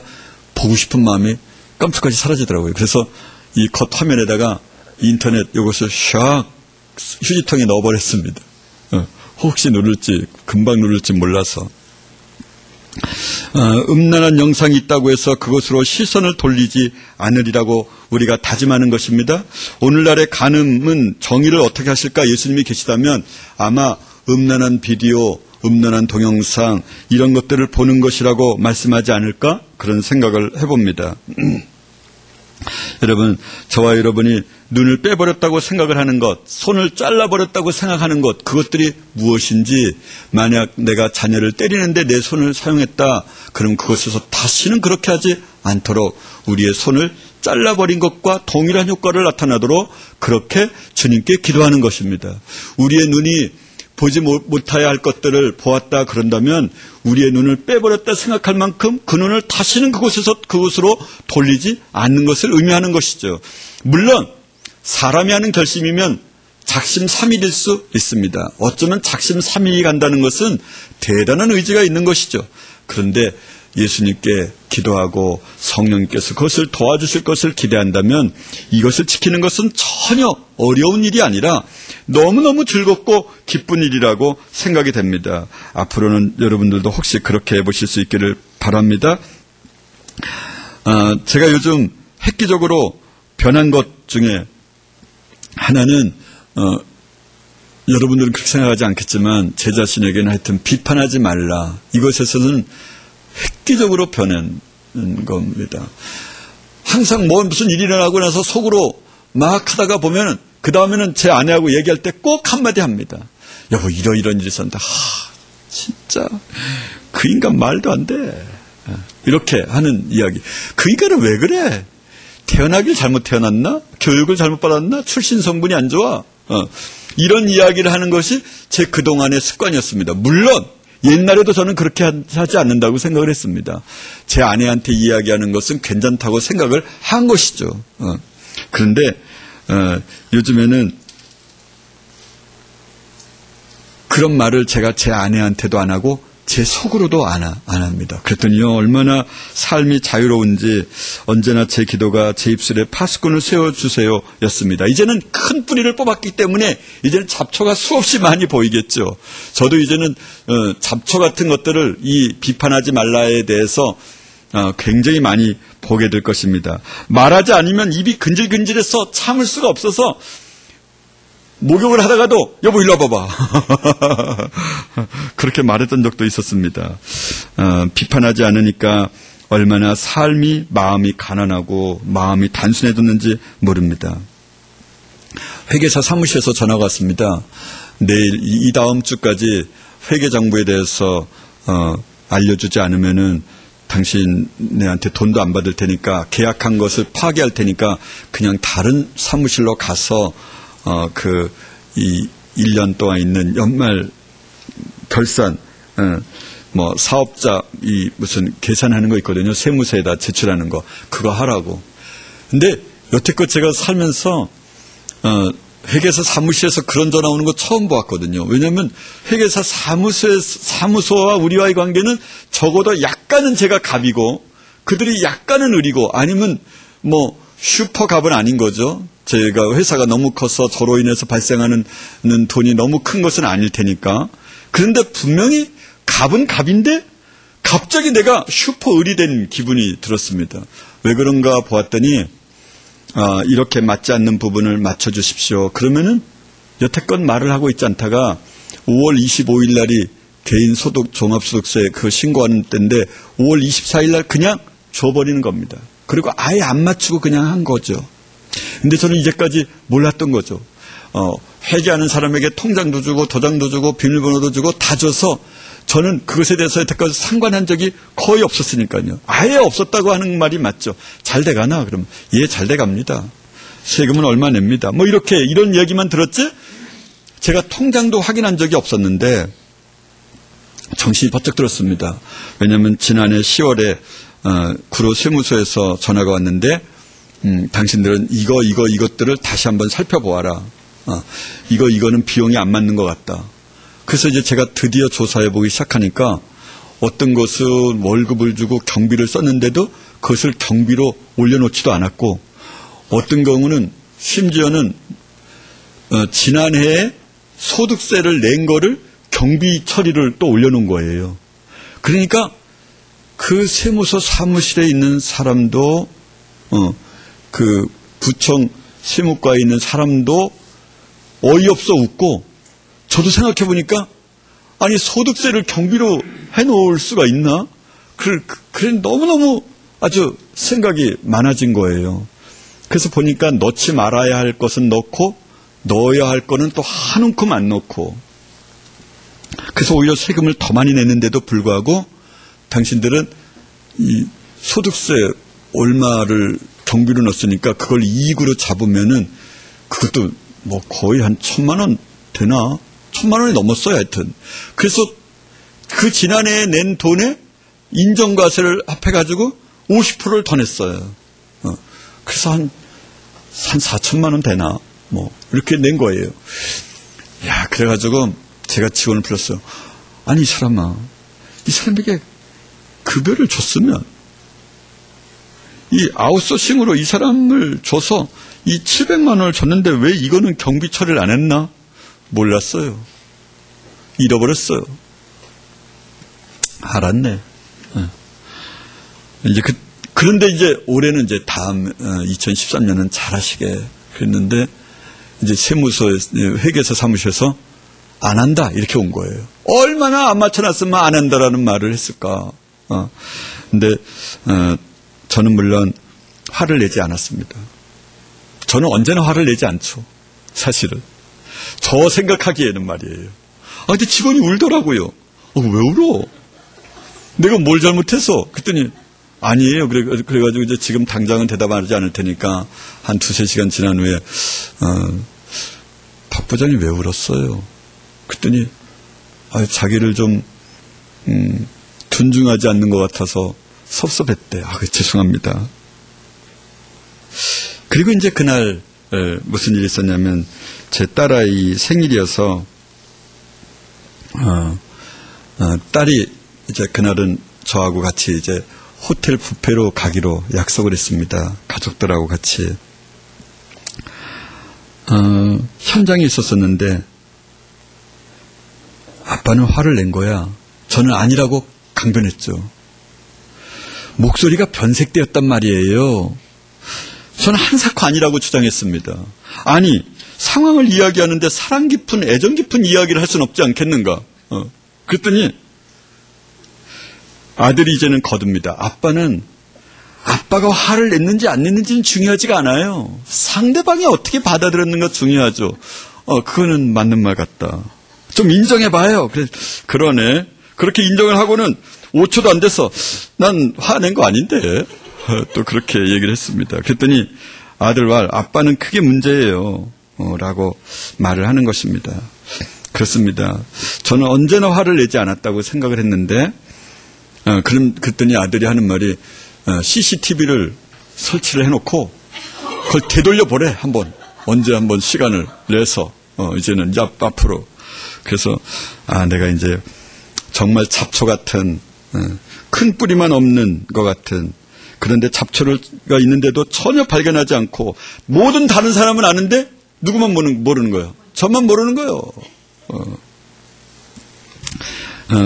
Speaker 1: 보고 싶은 마음이 깜짝까지 사라지더라고요. 그래서 이 겉 화면에다가 인터넷 이것을 샥 휴지통에 넣어버렸습니다. 혹시 금방 누를지 몰라서. 음란한 영상이 있다고 해서 그것으로 시선을 돌리지 않으리라고 우리가 다짐하는 것입니다. 오늘날의 간음은 정의를 어떻게 하실까 예수님이 계시다면 아마 음란한 비디오, 음란한 동영상 이런 것들을 보는 것이라고 말씀하지 않을까 그런 생각을 해봅니다. 여러분, 저와 여러분이 눈을 빼버렸다고 생각을 하는 것, 손을 잘라버렸다고 생각하는 것, 그것들이 무엇인지, 만약 내가 자녀를 때리는데 내 손을 사용했다, 그럼 그것에서 다시는 그렇게 하지 않도록 우리의 손을 잘라버린 것과 동일한 효과를 나타나도록 그렇게 주님께 기도하는 것입니다. 우리의 눈이 보지 못해야 할 것들을 보았다 그런다면 우리의 눈을 빼버렸다 생각할 만큼 그 눈을 다시는 그곳으로 돌리지 않는 것을 의미하는 것이죠. 물론 사람이 하는 결심이면 작심삼일일 수 있습니다. 어쩌면 작심삼일이 간다는 것은 대단한 의지가 있는 것이죠. 그런데 예수님께 기도하고 성령님께서 그것을 도와주실 것을 기대한다면 이것을 지키는 것은 전혀 어려운 일이 아니라 너무너무 즐겁고 기쁜 일이라고 생각이 됩니다. 앞으로는 여러분들도 혹시 그렇게 해보실 수 있기를 바랍니다. 제가 요즘 획기적으로 변한 것 중에 하나는 여러분들은 그렇게 생각하지 않겠지만 제 자신에게는 하여튼 비판하지 말라. 이것에서는 획기적으로 변한 겁니다. 항상 무슨 일이 일어나고 나서 속으로 막 하다가 보면 그 다음에는 제 아내하고 얘기할 때 꼭 한마디 합니다. 여보, 이런 일이 있었는데 진짜 그 인간 말도 안 돼. 이렇게 하는 이야기. 그 인간은 왜 그래? 태어나길 잘못 태어났나? 교육을 잘못 받았나? 출신 성분이 안 좋아? 이런 이야기를 하는 것이 제 그동안의 습관이었습니다. 물론 옛날에도 저는 그렇게 하지 않는다고 생각을 했습니다. 제 아내한테 이야기하는 것은 괜찮다고 생각을 한 것이죠. 그런데 요즘에는 그런 말을 제가 제 아내한테도 안 하고 제 속으로도 안 합니다. 그랬더니요, 얼마나 삶이 자유로운지 언제나 제 기도가 제 입술에 파수꾼을 세워주세요 였습니다. 이제는 큰 뿌리를 뽑았기 때문에 이제는 잡초가 수없이 많이 보이겠죠. 저도 이제는 잡초 같은 것들을 이 비판하지 말라에 대해서 굉장히 많이 보게 될 것입니다. 말하지 않으면 입이 근질근질해서 참을 수가 없어서 목욕을 하다가도 여보 일로 와봐봐 그렇게 말했던 적도 있었습니다. 비판하지 않으니까 얼마나 마음이 가난하고 마음이 단순해졌는지 모릅니다. 회계사 사무실에서 전화가 왔습니다. 내일 이 다음 주까지 회계장부에 대해서 알려주지 않으면은 당신네한테 돈도 안 받을 테니까 계약한 것을 파기할 테니까 그냥 다른 사무실로 가서 이 1년 동안 있는 연말 결산, 사업자, 무슨 계산하는 거 있거든요. 세무서에다 제출하는 거. 그거 하라고. 근데 여태껏 제가 살면서, 회계사 사무실에서 그런 전화 오는 거 처음 보았거든요. 왜냐면 회계사 사무소와 우리와의 관계는 적어도 약간은 제가 갑이고, 그들이 약간은 을이고, 아니면 슈퍼갑은 아닌 거죠. 제가 회사가 너무 커서 저로 인해서 발생하는 돈이 너무 큰 것은 아닐 테니까. 그런데 분명히 갑은 갑인데 갑자기 내가 슈퍼을이 된 기분이 들었습니다. 왜 그런가 보았더니 이렇게 맞지 않는 부분을 맞춰주십시오. 그러면은 여태껏 말을 하고 있지 않다가 5월 25일 날이 개인 소득 종합소득세 그 신고하는 때인데 5월 24일 날 그냥 줘버리는 겁니다. 그리고 아예 안 맞추고 그냥 한 거죠. 근데 저는 이제까지 몰랐던 거죠. 회계하는 사람에게 통장도 주고 도장도 주고 비밀번호도 주고 다 줘서 저는 그것에 대해서 여태까지 상관한 적이 거의 없었으니까요. 아예 없었다고 하는 말이 맞죠. 잘 돼가나? 그럼 예, 잘 돼갑니다. 세금은 얼마 냅니다. 이런 얘기만 들었지 제가 통장도 확인한 적이 없었는데 정신이 번쩍 들었습니다. 왜냐하면 지난해 10월에 구로 세무서에서 전화가 왔는데 당신들은 이것들을 다시 한번 살펴보아라. 이거는 비용이 안 맞는 것 같다. 그래서 이제 제가 드디어 조사해보기 시작하니까 어떤 것은 월급을 주고 경비를 썼는데도 그것을 경비로 올려놓지도 않았고 어떤 경우는 심지어는 지난해에 소득세를 낸 거를 경비 처리를 또 올려놓은 거예요. 그러니까 그 세무서 사무실에 있는 사람도, 그 구청 세무과에 있는 사람도 어이없어 웃고, 저도 생각해 보니까, 아니, 소득세를 경비로 해놓을 수가 있나? 그래, 너무너무 아주 생각이 많아진 거예요. 그래서 보니까 넣지 말아야 할 것은 넣고, 넣어야 할 거는 또 한 움큼 안 넣고, 그래서 오히려 세금을 더 많이 냈는데도 불구하고, 당신들은 이 소득세 얼마를 경비로 넣었으니까 그걸 이익으로 잡으면은 그것도 뭐 거의 한 1,000만 원 되나? 1,000만 원이 넘었어요, 하여튼. 그래서 그 지난해에 낸 돈에 인정과세를 합해가지고 50%를 더 냈어요. 그래서 한 4,000만 원 되나? 뭐, 이렇게 낸 거예요. 야, 그래가지고 제가 직원을 불렀어요. 아니, 이 사람에게 급여를 줬으면, 이 아웃소싱으로 이 사람을 줘서 이 700만 원을 줬는데 왜 이거는 경비 처리를 안 했나? 몰랐어요. 잃어버렸어요. 알았네. 이제 그런데 이제 올해는 이제 다음 2013년은 잘하시게 그랬는데 이제 세무서 회계사 사무실에서 안 한다 이렇게 온 거예요. 얼마나 안 맞춰놨으면 안 한다라는 말을 했을까. 근데 저는 물론 화를 내지 않았습니다. 저는 언제나 화를 내지 않죠. 사실은. 저 생각하기에는 말이에요. 근데 직원이 울더라고요. 왜 울어? 내가 뭘 잘못했어? 그랬더니 아니에요. 그래가지고 이제 지금 당장은 대답하지 않을 테니까 한 2-3시간 지난 후에 박 부장이 왜 울었어요? 그랬더니 자기를 좀 존중하지 않는 것 같아서 섭섭했대. 죄송합니다. 그리고 이제 그날 무슨 일이 있었냐면 제 딸아이 생일이어서 딸이 이제 그날은 저하고 같이 이제 호텔 뷔페로 가기로 약속을 했습니다. 가족들하고 같이. 현장에 있었었는데 아빠는 화를 낸 거야. 저는 아니라고 강변했죠. 목소리가 변색되었단 말이에요. 저는 한사코 아니라고 주장했습니다. 아니, 상황을 이야기하는데 사랑 깊은, 애정 깊은 이야기를 할 수는 없지 않겠는가. 그랬더니 아들이 이제는 거둡니다. 아빠가 화를 냈는지 안 냈는지는 중요하지가 않아요. 상대방이 어떻게 받아들였는가 중요하죠. 그거는 맞는 말 같다. 좀 인정해봐요. 그러네. 그렇게 인정을 하고는 5초도 안 돼서 난 화낸 거 아닌데 또 그렇게 얘기를 했습니다. 그랬더니 아들 말 아빠는 크게 문제예요 라고 말을 하는 것입니다. 그렇습니다. 저는 언제나 화를 내지 않았다고 생각을 했는데 그랬더니 아들이 하는 말이 CCTV를 설치를 해놓고 그걸 되돌려 보래. 언제 한번 시간을 내서 이제는 앞으로. 그래서 내가 이제 정말 잡초 같은 큰 뿌리만 없는 것 같은 그런데 잡초가 있는데도 전혀 발견하지 않고 모든 다른 사람은 아는데 누구만 모르는 거예요. 저만 모르는 거예요.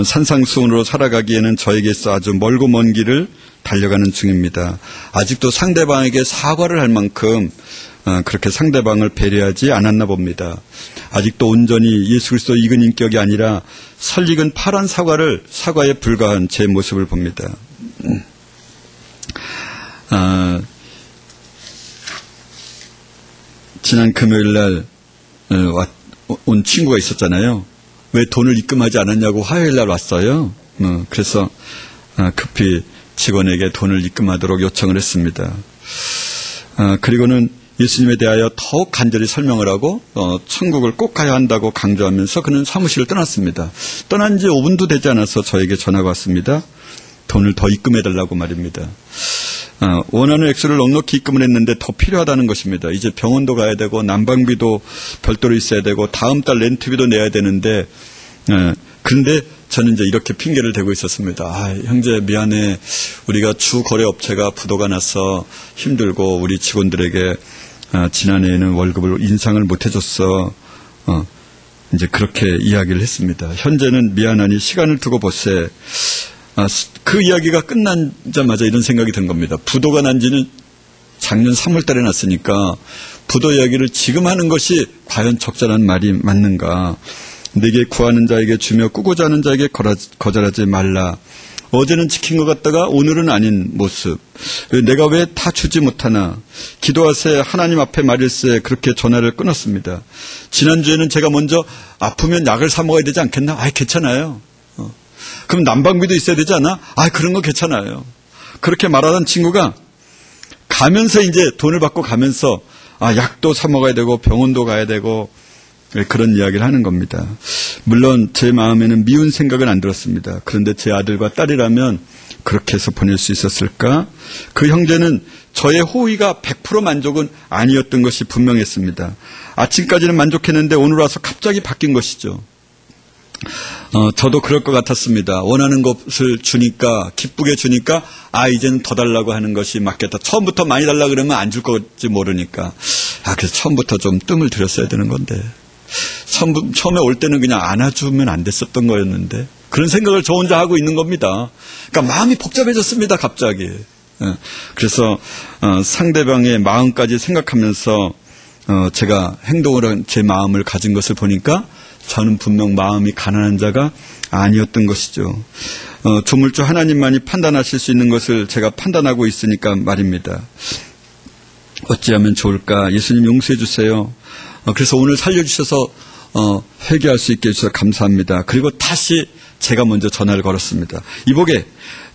Speaker 1: 산상수훈으로 살아가기에는 저에게서 아주 멀고 먼 길을 달려가는 중입니다. 아직도 상대방에게 사과를 할 만큼 그렇게 상대방을 배려하지 않았나 봅니다. 아직도 온전히 예수 그리스도 익은 인격이 아니라 설익은 파란 사과에 불과한 제 모습을 봅니다. 지난 금요일 날 온 친구가 있었잖아요. 왜 돈을 입금하지 않았냐고 화요일 날 왔어요. 그래서 급히 직원에게 돈을 입금하도록 요청을 했습니다. 그리고는 예수님에 대하여 더욱 간절히 설명을 하고 천국을 꼭 가야 한다고 강조하면서 그는 사무실을 떠났습니다. 떠난 지 5분도 되지 않아서 저에게 전화가 왔습니다. 돈을 더 입금해달라고 말입니다. 원하는 액수를 넉넉히 입금을 했는데 더 필요하다는 것입니다. 이제 병원도 가야 되고 난방비도 별도로 있어야 되고 다음 달 렌트비도 내야 되는데 그런데 저는 이제 이렇게 핑계를 대고 있었습니다. 형제 미안해. 우리가 주 거래업체가 부도가 나서 힘들고 우리 직원들에게 지난해에는 월급을 인상을 못 해줬어. 이제 그렇게 이야기를 했습니다. 현재는 미안하니 시간을 두고 보세. 그 이야기가 끝나자마자 이런 생각이 든 겁니다. 부도가 난 지는 작년 3월 달에 났으니까 부도 이야기를 지금 하는 것이 과연 적절한 말이 맞는가. 내게 구하는 자에게 주며 꾸고자 하는 자에게 거절하지 말라. 어제는 지킨 것 같다가 오늘은 아닌 모습. 내가 왜 다 주지 못하나. 기도하세 하나님 앞에 말일세 그렇게 전화를 끊었습니다. 지난주에는 제가 먼저 아프면 약을 사 먹어야 되지 않겠나? 괜찮아요. 그럼 난방비도 있어야 되지 않아? 그런 거 괜찮아요. 그렇게 말하던 친구가 가면서 이제 돈을 받고 가면서 약도 사 먹어야 되고 병원도 가야 되고 그런 이야기를 하는 겁니다. 물론 제 마음에는 미운 생각은 안 들었습니다. 그런데 제 아들과 딸이라면 그렇게 해서 보낼 수 있었을까? 그 형제는 저의 호의가 100% 만족은 아니었던 것이 분명했습니다. 아침까지는 만족했는데 오늘 와서 갑자기 바뀐 것이죠. 저도 그럴 것 같았습니다. 원하는 것을 주니까, 기쁘게 주니까, 이제는 더 달라고 하는 것이 맞겠다. 처음부터 많이 달라고 그러면 안 줄 건지 모르니까. 그래서 처음부터 좀 뜸을 들였어야 되는 건데. 처음에 올 때는 그냥 안아주면 안 됐었던 거였는데. 그런 생각을 저 혼자 하고 있는 겁니다. 그러니까 마음이 복잡해졌습니다, 갑자기. 그래서, 상대방의 마음까지 생각하면서, 제가 행동을 제 마음을 가진 것을 보니까 저는 분명 마음이 가난한 자가 아니었던 것이죠. 조물주 하나님만이 판단하실 수 있는 것을 제가 판단하고 있으니까 말입니다. 어찌하면 좋을까? 예수님 용서해 주세요. 그래서 오늘 살려주셔서 회개할 수 있게 해주셔서 감사합니다. 그리고 다시 제가 먼저 전화를 걸었습니다. 이보게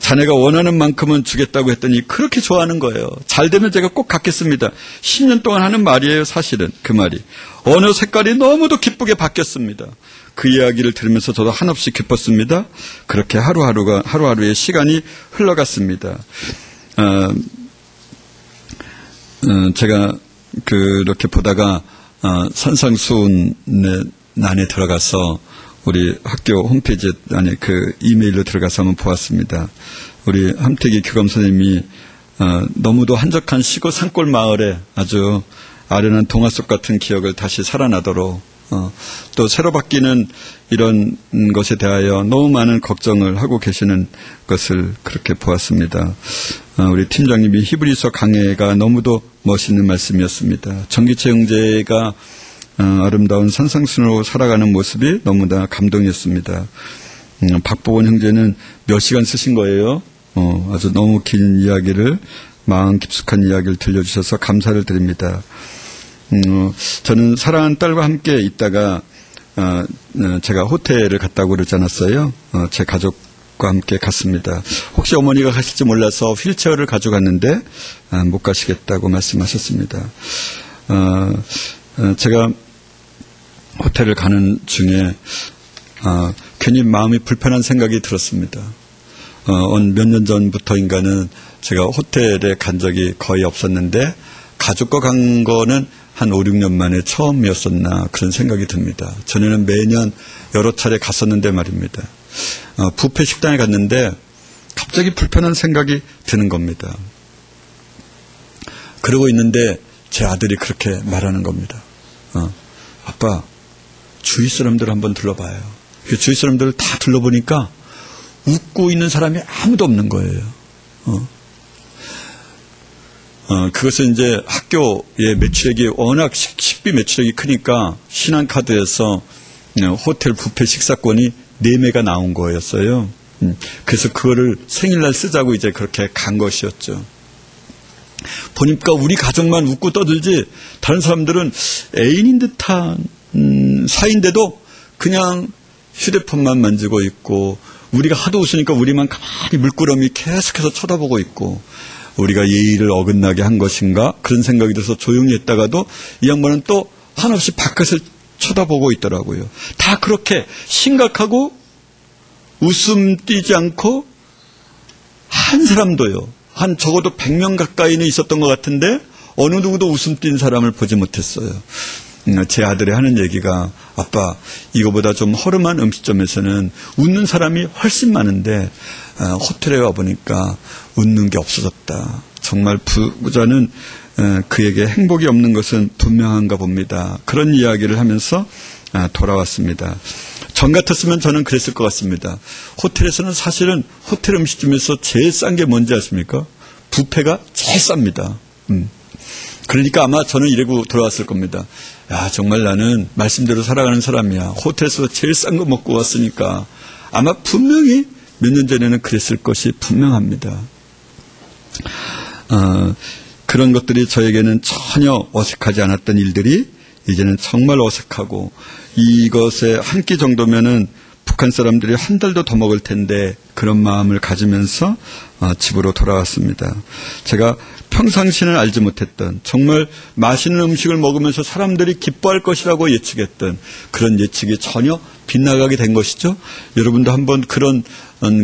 Speaker 1: 자네가 원하는 만큼은 주겠다고 했더니 그렇게 좋아하는 거예요. 잘 되면 제가 꼭 갚겠습니다. 10년 동안 하는 말이에요. 사실은 그 말이. 언어 색깔이 너무도 기쁘게 바뀌었습니다. 그 이야기를 들으면서 저도 한없이 기뻤습니다. 그렇게 하루하루의 시간이 흘러갔습니다. 제가 그렇게 보다가 산상수훈란에 들어가서 우리 학교 홈페이지 안에 그 이메일로 들어가서 한번 보았습니다. 우리 함택이 교감 선생님이 너무도 한적한 시골 산골 마을에 아주 아련한 동화 속 같은 기억을 다시 살아나도록 또 새로 바뀌는 이런 것에 대하여 너무 많은 걱정을 하고 계시는 것을 그렇게 보았습니다. 우리 팀장님이 히브리서 강해가 너무도 멋있는 말씀이었습니다. 전기채 형제가 아름다운 산상순으로 살아가는 모습이 너무나 감동이었습니다. 박보건 형제는 몇 시간 쓰신 거예요? 아주 너무 긴 이야기를, 마음 깊숙한 이야기를 들려주셔서 감사를 드립니다. 저는 사랑하는 딸과 함께 있다가 제가 호텔을 갔다고 그러지 않았어요? 제 가족과 함께 갔습니다. 혹시 어머니가 가실지 몰라서 휠체어를 가져갔는데 못 가시겠다고 말씀하셨습니다. 제가 호텔을 가는 중에 괜히 마음이 불편한 생각이 들었습니다. 몇 년 전부터인가는 제가 호텔에 간 적이 거의 없었는데 가족과 간 거는 한 5, 6년 만에 처음이었었나 그런 생각이 듭니다. 전에는 매년 여러 차례 갔었는데 말입니다. 뷔페 식당에 갔는데 갑자기 불편한 생각이 드는 겁니다. 그러고 있는데 제 아들이 그렇게 말하는 겁니다. 아빠, 주위 사람들 한번 둘러봐요. 주위 사람들을 다 둘러보니까 웃고 있는 사람이 아무도 없는 거예요. 그것은 이제 학교의 매출액이 워낙 식비 매출액이 크니까 신한카드에서 호텔 뷔페 식사권이 4매가 나온 거였어요. 그래서 그거를 생일날 쓰자고 이제 그렇게 간 것이었죠. 보니까 우리 가족만 웃고 떠들지 다른 사람들은 애인인 듯한 사이인데도 그냥 휴대폰만 만지고 있고 우리가 하도 웃으니까 우리만 가만히 물끄러미 계속해서 쳐다보고 있고 우리가 예의를 어긋나게 한 것인가 그런 생각이 들어서 조용히 했다가도 이 양반은 또 한없이 바깥을 쳐다보고 있더라고요. 다 그렇게 심각하고 웃음 띄지 않고 한 사람도요. 한 적어도 100명 가까이는 있었던 것 같은데 어느 누구도 웃음 띈 사람을 보지 못했어요. 제 아들이 하는 얘기가 아빠 이거보다 좀 허름한 음식점에서는 웃는 사람이 훨씬 많은데 호텔에 와보니까 웃는 게 없어졌다. 정말 부자는 그에게 행복이 없는 것은 분명한가 봅니다. 그런 이야기를 하면서 돌아왔습니다. 전 같았으면 저는 그랬을 것 같습니다. 호텔에서는 사실은 호텔 음식 중에서 제일 싼 게 뭔지 아십니까? 뷔페가 제일 쌉니다. 그러니까 아마 저는 이러고 돌아왔을 겁니다. 야, 정말 나는 말씀대로 살아가는 사람이야. 호텔에서 제일 싼 거 먹고 왔으니까 아마 분명히 몇 년 전에는 그랬을 것이 분명합니다. 그런 것들이 저에게는 전혀 어색하지 않았던 일들이 이제는 정말 어색하고, 이것에 한 끼 정도면은 북한 사람들이 한 달도 더 먹을 텐데 그런 마음을 가지면서 집으로 돌아왔습니다. 제가 평상시는 알지 못했던, 정말 맛있는 음식을 먹으면서 사람들이 기뻐할 것이라고 예측했던 그런 예측이 전혀 빗나가게 된 것이죠. 여러분도 한번 그런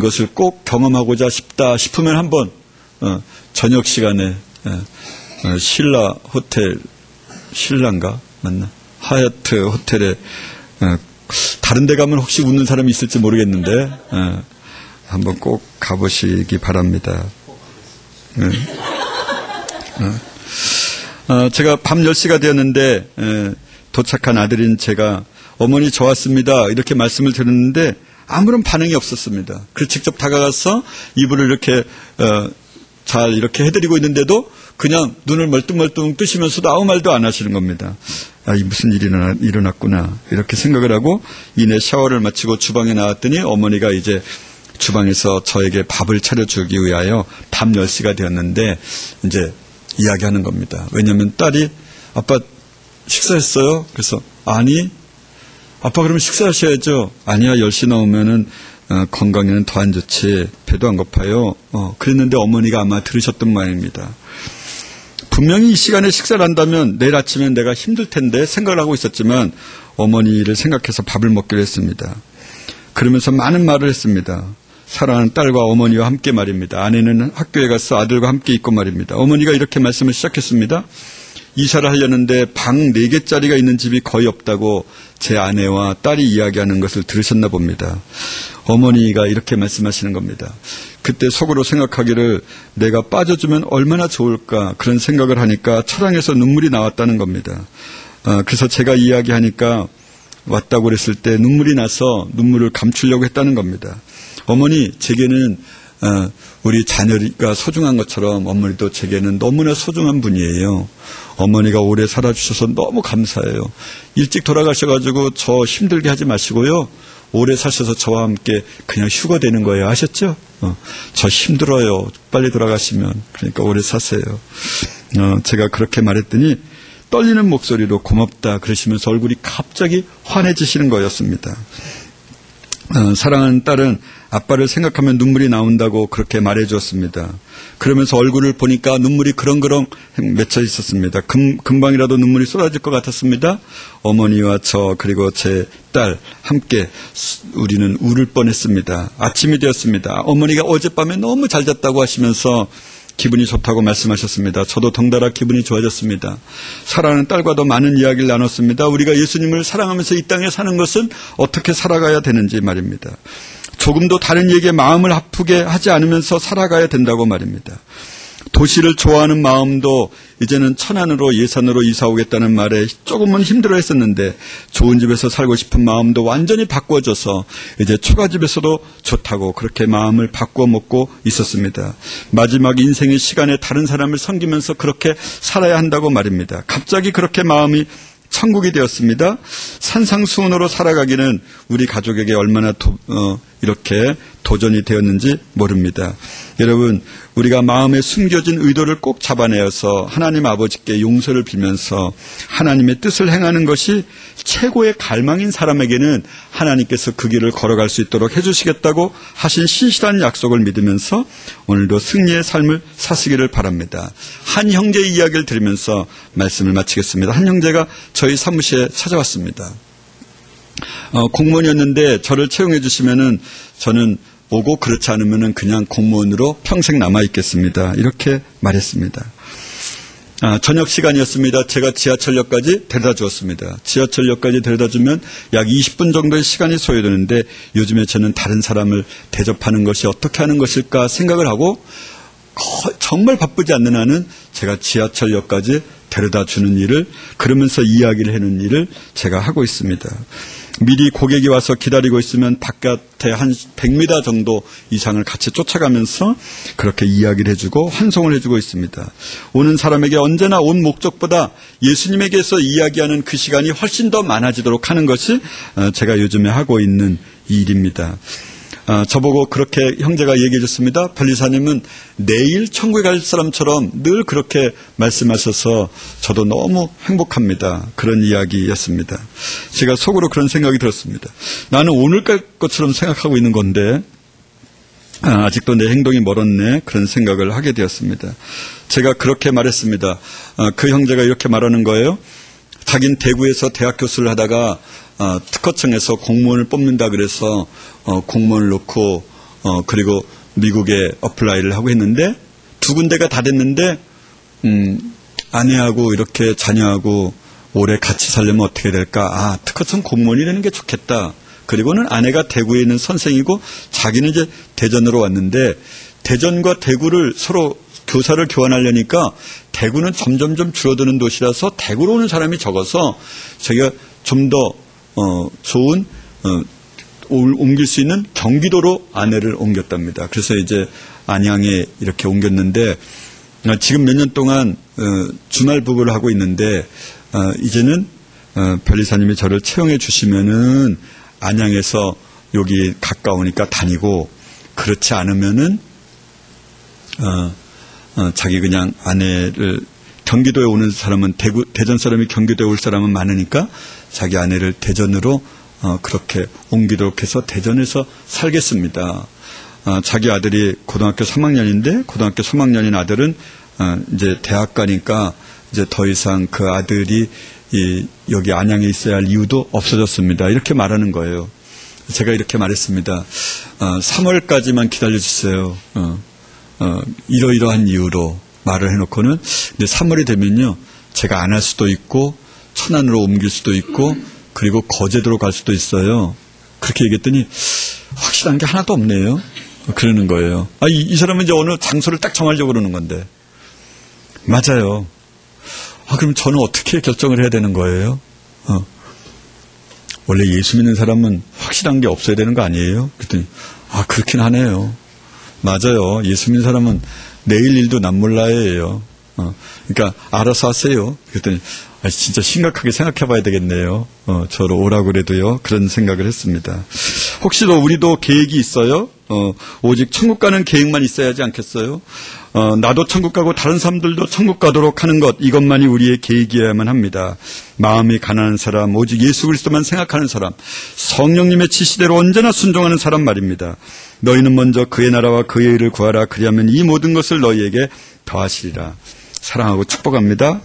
Speaker 1: 것을 꼭 경험하고자 싶다 싶으면 한번 저녁 시간에 신라 호텔, 신라인가 맞나? 하얏트 호텔에 다른 데 가면 혹시 웃는 사람이 있을지 모르겠는데 한번 꼭 가보시기 바랍니다. 제가 밤 10시가 되었는데 도착한 아들인 제가 어머니 저 왔습니다 이렇게 말씀을 드렸는데 아무런 반응이 없었습니다. 그래서 직접 다가가서 이불을 이렇게 잘 이렇게 해드리고 있는데도 그냥 눈을 멀뚱멀뚱 뜨시면서도 아무 말도 안 하시는 겁니다. 이 무슨 일이 일어났구나 이렇게 생각을 하고 이내 샤워를 마치고 주방에 나왔더니 어머니가 이제 주방에서 저에게 밥을 차려주기 위하여 밤 10시가 되었는데 이제 이야기하는 겁니다. 왜냐하면 딸이 아빠 식사했어요? 그래서 아니, 아빠 그러면 식사하셔야죠. 아니야, 10시 넘으면은 건강에는 더 안 좋지, 배도 안 고파요. 그랬는데 어머니가 아마 들으셨던 모양입니다. 분명히 이 시간에 식사를 한다면 내일 아침엔 내가 힘들 텐데 생각을 하고 있었지만 어머니를 생각해서 밥을 먹기로 했습니다. 그러면서 많은 말을 했습니다. 사랑하는 딸과 어머니와 함께 말입니다. 아내는 학교에 가서 아들과 함께 있고 말입니다. 어머니가 이렇게 말씀을 시작했습니다. 이사를 하려는데 방 4개짜리가 있는 집이 거의 없다고 제 아내와 딸이 이야기하는 것을 들으셨나 봅니다. 어머니가 이렇게 말씀하시는 겁니다. 그때 속으로 생각하기를 내가 빠져주면 얼마나 좋을까 그런 생각을 하니까 처량해서 눈물이 나왔다는 겁니다. 그래서 제가 이야기하니까 왔다고 그랬을 때 눈물이 나서 눈물을 감추려고 했다는 겁니다. 어머니, 제게는 우리 자녀가 소중한 것처럼 어머니도 제게는 너무나 소중한 분이에요. 어머니가 오래 살아주셔서 너무 감사해요. 일찍 돌아가셔가지고 저 힘들게 하지 마시고요. 오래 사셔서 저와 함께 그냥 휴가 되는 거예요. 아셨죠? 저 힘들어요. 빨리 돌아가시면. 그러니까 오래 사세요. 제가 그렇게 말했더니 떨리는 목소리로 고맙다 그러시면서 얼굴이 갑자기 환해지시는 거였습니다. 사랑하는 딸은 아빠를 생각하면 눈물이 나온다고 그렇게 말해주었습니다. 그러면서 얼굴을 보니까 눈물이 그렁그렁 맺혀 있었습니다. 금방이라도 눈물이 쏟아질 것 같았습니다. 어머니와 저 그리고 제 딸 함께 우리는 울을 뻔했습니다. 아침이 되었습니다. 어머니가 어젯밤에 너무 잘 잤다고 하시면서 기분이 좋다고 말씀하셨습니다. 저도 덩달아 기분이 좋아졌습니다. 사랑하는 딸과도 많은 이야기를 나눴습니다. 우리가 예수님을 사랑하면서 이 땅에 사는 것은 어떻게 살아가야 되는지 말입니다. 조금도 다른 얘기에 마음을 아프게 하지 않으면서 살아가야 된다고 말입니다. 도시를 좋아하는 마음도 이제는 천안으로 예산으로 이사 오겠다는 말에 조금은 힘들어 했었는데 좋은 집에서 살고 싶은 마음도 완전히 바꿔줘서 이제 초가집에서도 좋다고 그렇게 마음을 바꿔 먹고 있었습니다. 마지막 인생의 시간에 다른 사람을 섬기면서 그렇게 살아야 한다고 말입니다. 갑자기 그렇게 마음이 천국이 되었습니다. 산상수훈으로 살아가기는 우리 가족에게 얼마나 이렇게 도전이 되었는지 모릅니다. 여러분, 우리가 마음에 숨겨진 의도를 꼭 잡아내어서 하나님 아버지께 용서를 빌면서 하나님의 뜻을 행하는 것이 최고의 갈망인 사람에게는 하나님께서 그 길을 걸어갈 수 있도록 해주시겠다고 하신 신실한 약속을 믿으면서 오늘도 승리의 삶을 사시기를 바랍니다. 한 형제의 이야기를 들으면서 말씀을 마치겠습니다. 한 형제가 저희 사무실에 찾아왔습니다. 공무원이었는데 저를 채용해 주시면은 저는 오고 그렇지 않으면은 그냥 공무원으로 평생 남아 있겠습니다. 이렇게 말했습니다. 저녁 시간이었습니다. 제가 지하철역까지 데려다 주었습니다. 지하철역까지 데려다 주면 약 20분 정도의 시간이 소요되는데 요즘에 저는 다른 사람을 대접하는 것이 어떻게 하는 것일까 생각을 하고 정말 바쁘지 않는 한은 제가 지하철역까지 데려다 주는 일을, 그러면서 이야기를 하는 일을 제가 하고 있습니다. 미리 고객이 와서 기다리고 있으면 바깥에 한 100m 정도 이상을 같이 쫓아가면서 그렇게 이야기를 해주고 환송을 해주고 있습니다. 오는 사람에게 언제나 온 목적보다 예수님에게서 이야기하는 그 시간이 훨씬 더 많아지도록 하는 것이 제가 요즘에 하고 있는 일입니다. 저보고 그렇게 형제가 얘기해 줬습니다. 변리사님은 내일 천국에 갈 사람처럼 늘 그렇게 말씀하셔서 저도 너무 행복합니다. 그런 이야기였습니다. 제가 속으로 그런 생각이 들었습니다. 나는 오늘 갈 것처럼 생각하고 있는 건데 아직도 내 행동이 멀었네, 그런 생각을 하게 되었습니다. 제가 그렇게 말했습니다. 그 형제가 이렇게 말하는 거예요. 자긴 대구에서 대학 교수를 하다가 특허청에서 공무원을 뽑는다 그래서 공무원을 놓고 그리고 미국에 어플라이를 하고 했는데 두 군데가 다 됐는데 아내하고 이렇게 자녀하고 오래 같이 살려면 어떻게 될까? 특허청 공무원이 되는 게 좋겠다. 그리고는 아내가 대구에 있는 선생이고 자기는 이제 대전으로 왔는데 대전과 대구를 서로 교사를 교환하려니까 대구는 점점점 줄어드는 도시라서 대구로 오는 사람이 적어서 자기가 좀 더 좋은 옮길 수 있는 경기도로 아내를 옮겼답니다. 그래서 이제 안양에 이렇게 옮겼는데 지금 몇 년 동안 주말 부부를 하고 있는데 이제는 변리사님이 저를 채용해 주시면은 안양에서 여기 가까우니까 다니고 그렇지 않으면은 자기 그냥 아내를 경기도에 오는 사람은 대전 사람이 경기도에 올 사람은 많으니까 자기 아내를 대전으로 그렇게 옮기도록 해서 대전에서 살겠습니다. 자기 아들이 고등학교 3학년인데 고등학교 3학년인 아들은 이제 대학 가니까 이제 더 이상 그 아들이 여기 안양에 있어야 할 이유도 없어졌습니다. 이렇게 말하는 거예요. 제가 이렇게 말했습니다. 3월까지만 기다려주세요. 이러이러한 이유로 말을 해놓고는 근데 3월이 되면요 제가 안 할 수도 있고 천안으로 옮길 수도 있고 그리고 거제도로 갈 수도 있어요. 그렇게 얘기했더니 확실한 게 하나도 없네요. 그러는 거예요. 이 사람은 이제 어느 장소를 딱 정하려고 그러는 건데 맞아요. 그럼 저는 어떻게 결정을 해야 되는 거예요? 원래 예수 믿는 사람은 확실한 게 없어야 되는 거 아니에요? 그랬더니 그렇긴 하네요. 맞아요. 예수 믿는 사람은 내일 일도 남 몰라예요. 그러니까 알아서 하세요. 그랬더니 진짜 심각하게 생각해 봐야 되겠네요. 저로 오라고 그래도요. 그런 생각을 했습니다. 혹시도 우리도 계획이 있어요? 오직 천국 가는 계획만 있어야 하지 않겠어요? 나도 천국 가고 다른 사람들도 천국 가도록 하는 것, 이것만이 우리의 계획이어야만 합니다. 마음이 가난한 사람, 오직 예수 그리스도만 생각하는 사람, 성령님의 지시대로 언제나 순종하는 사람 말입니다. 너희는 먼저 그의 나라와 그의 의를 구하라. 그리하면 이 모든 것을 너희에게 더하시리라. 사랑하고 축복합니다.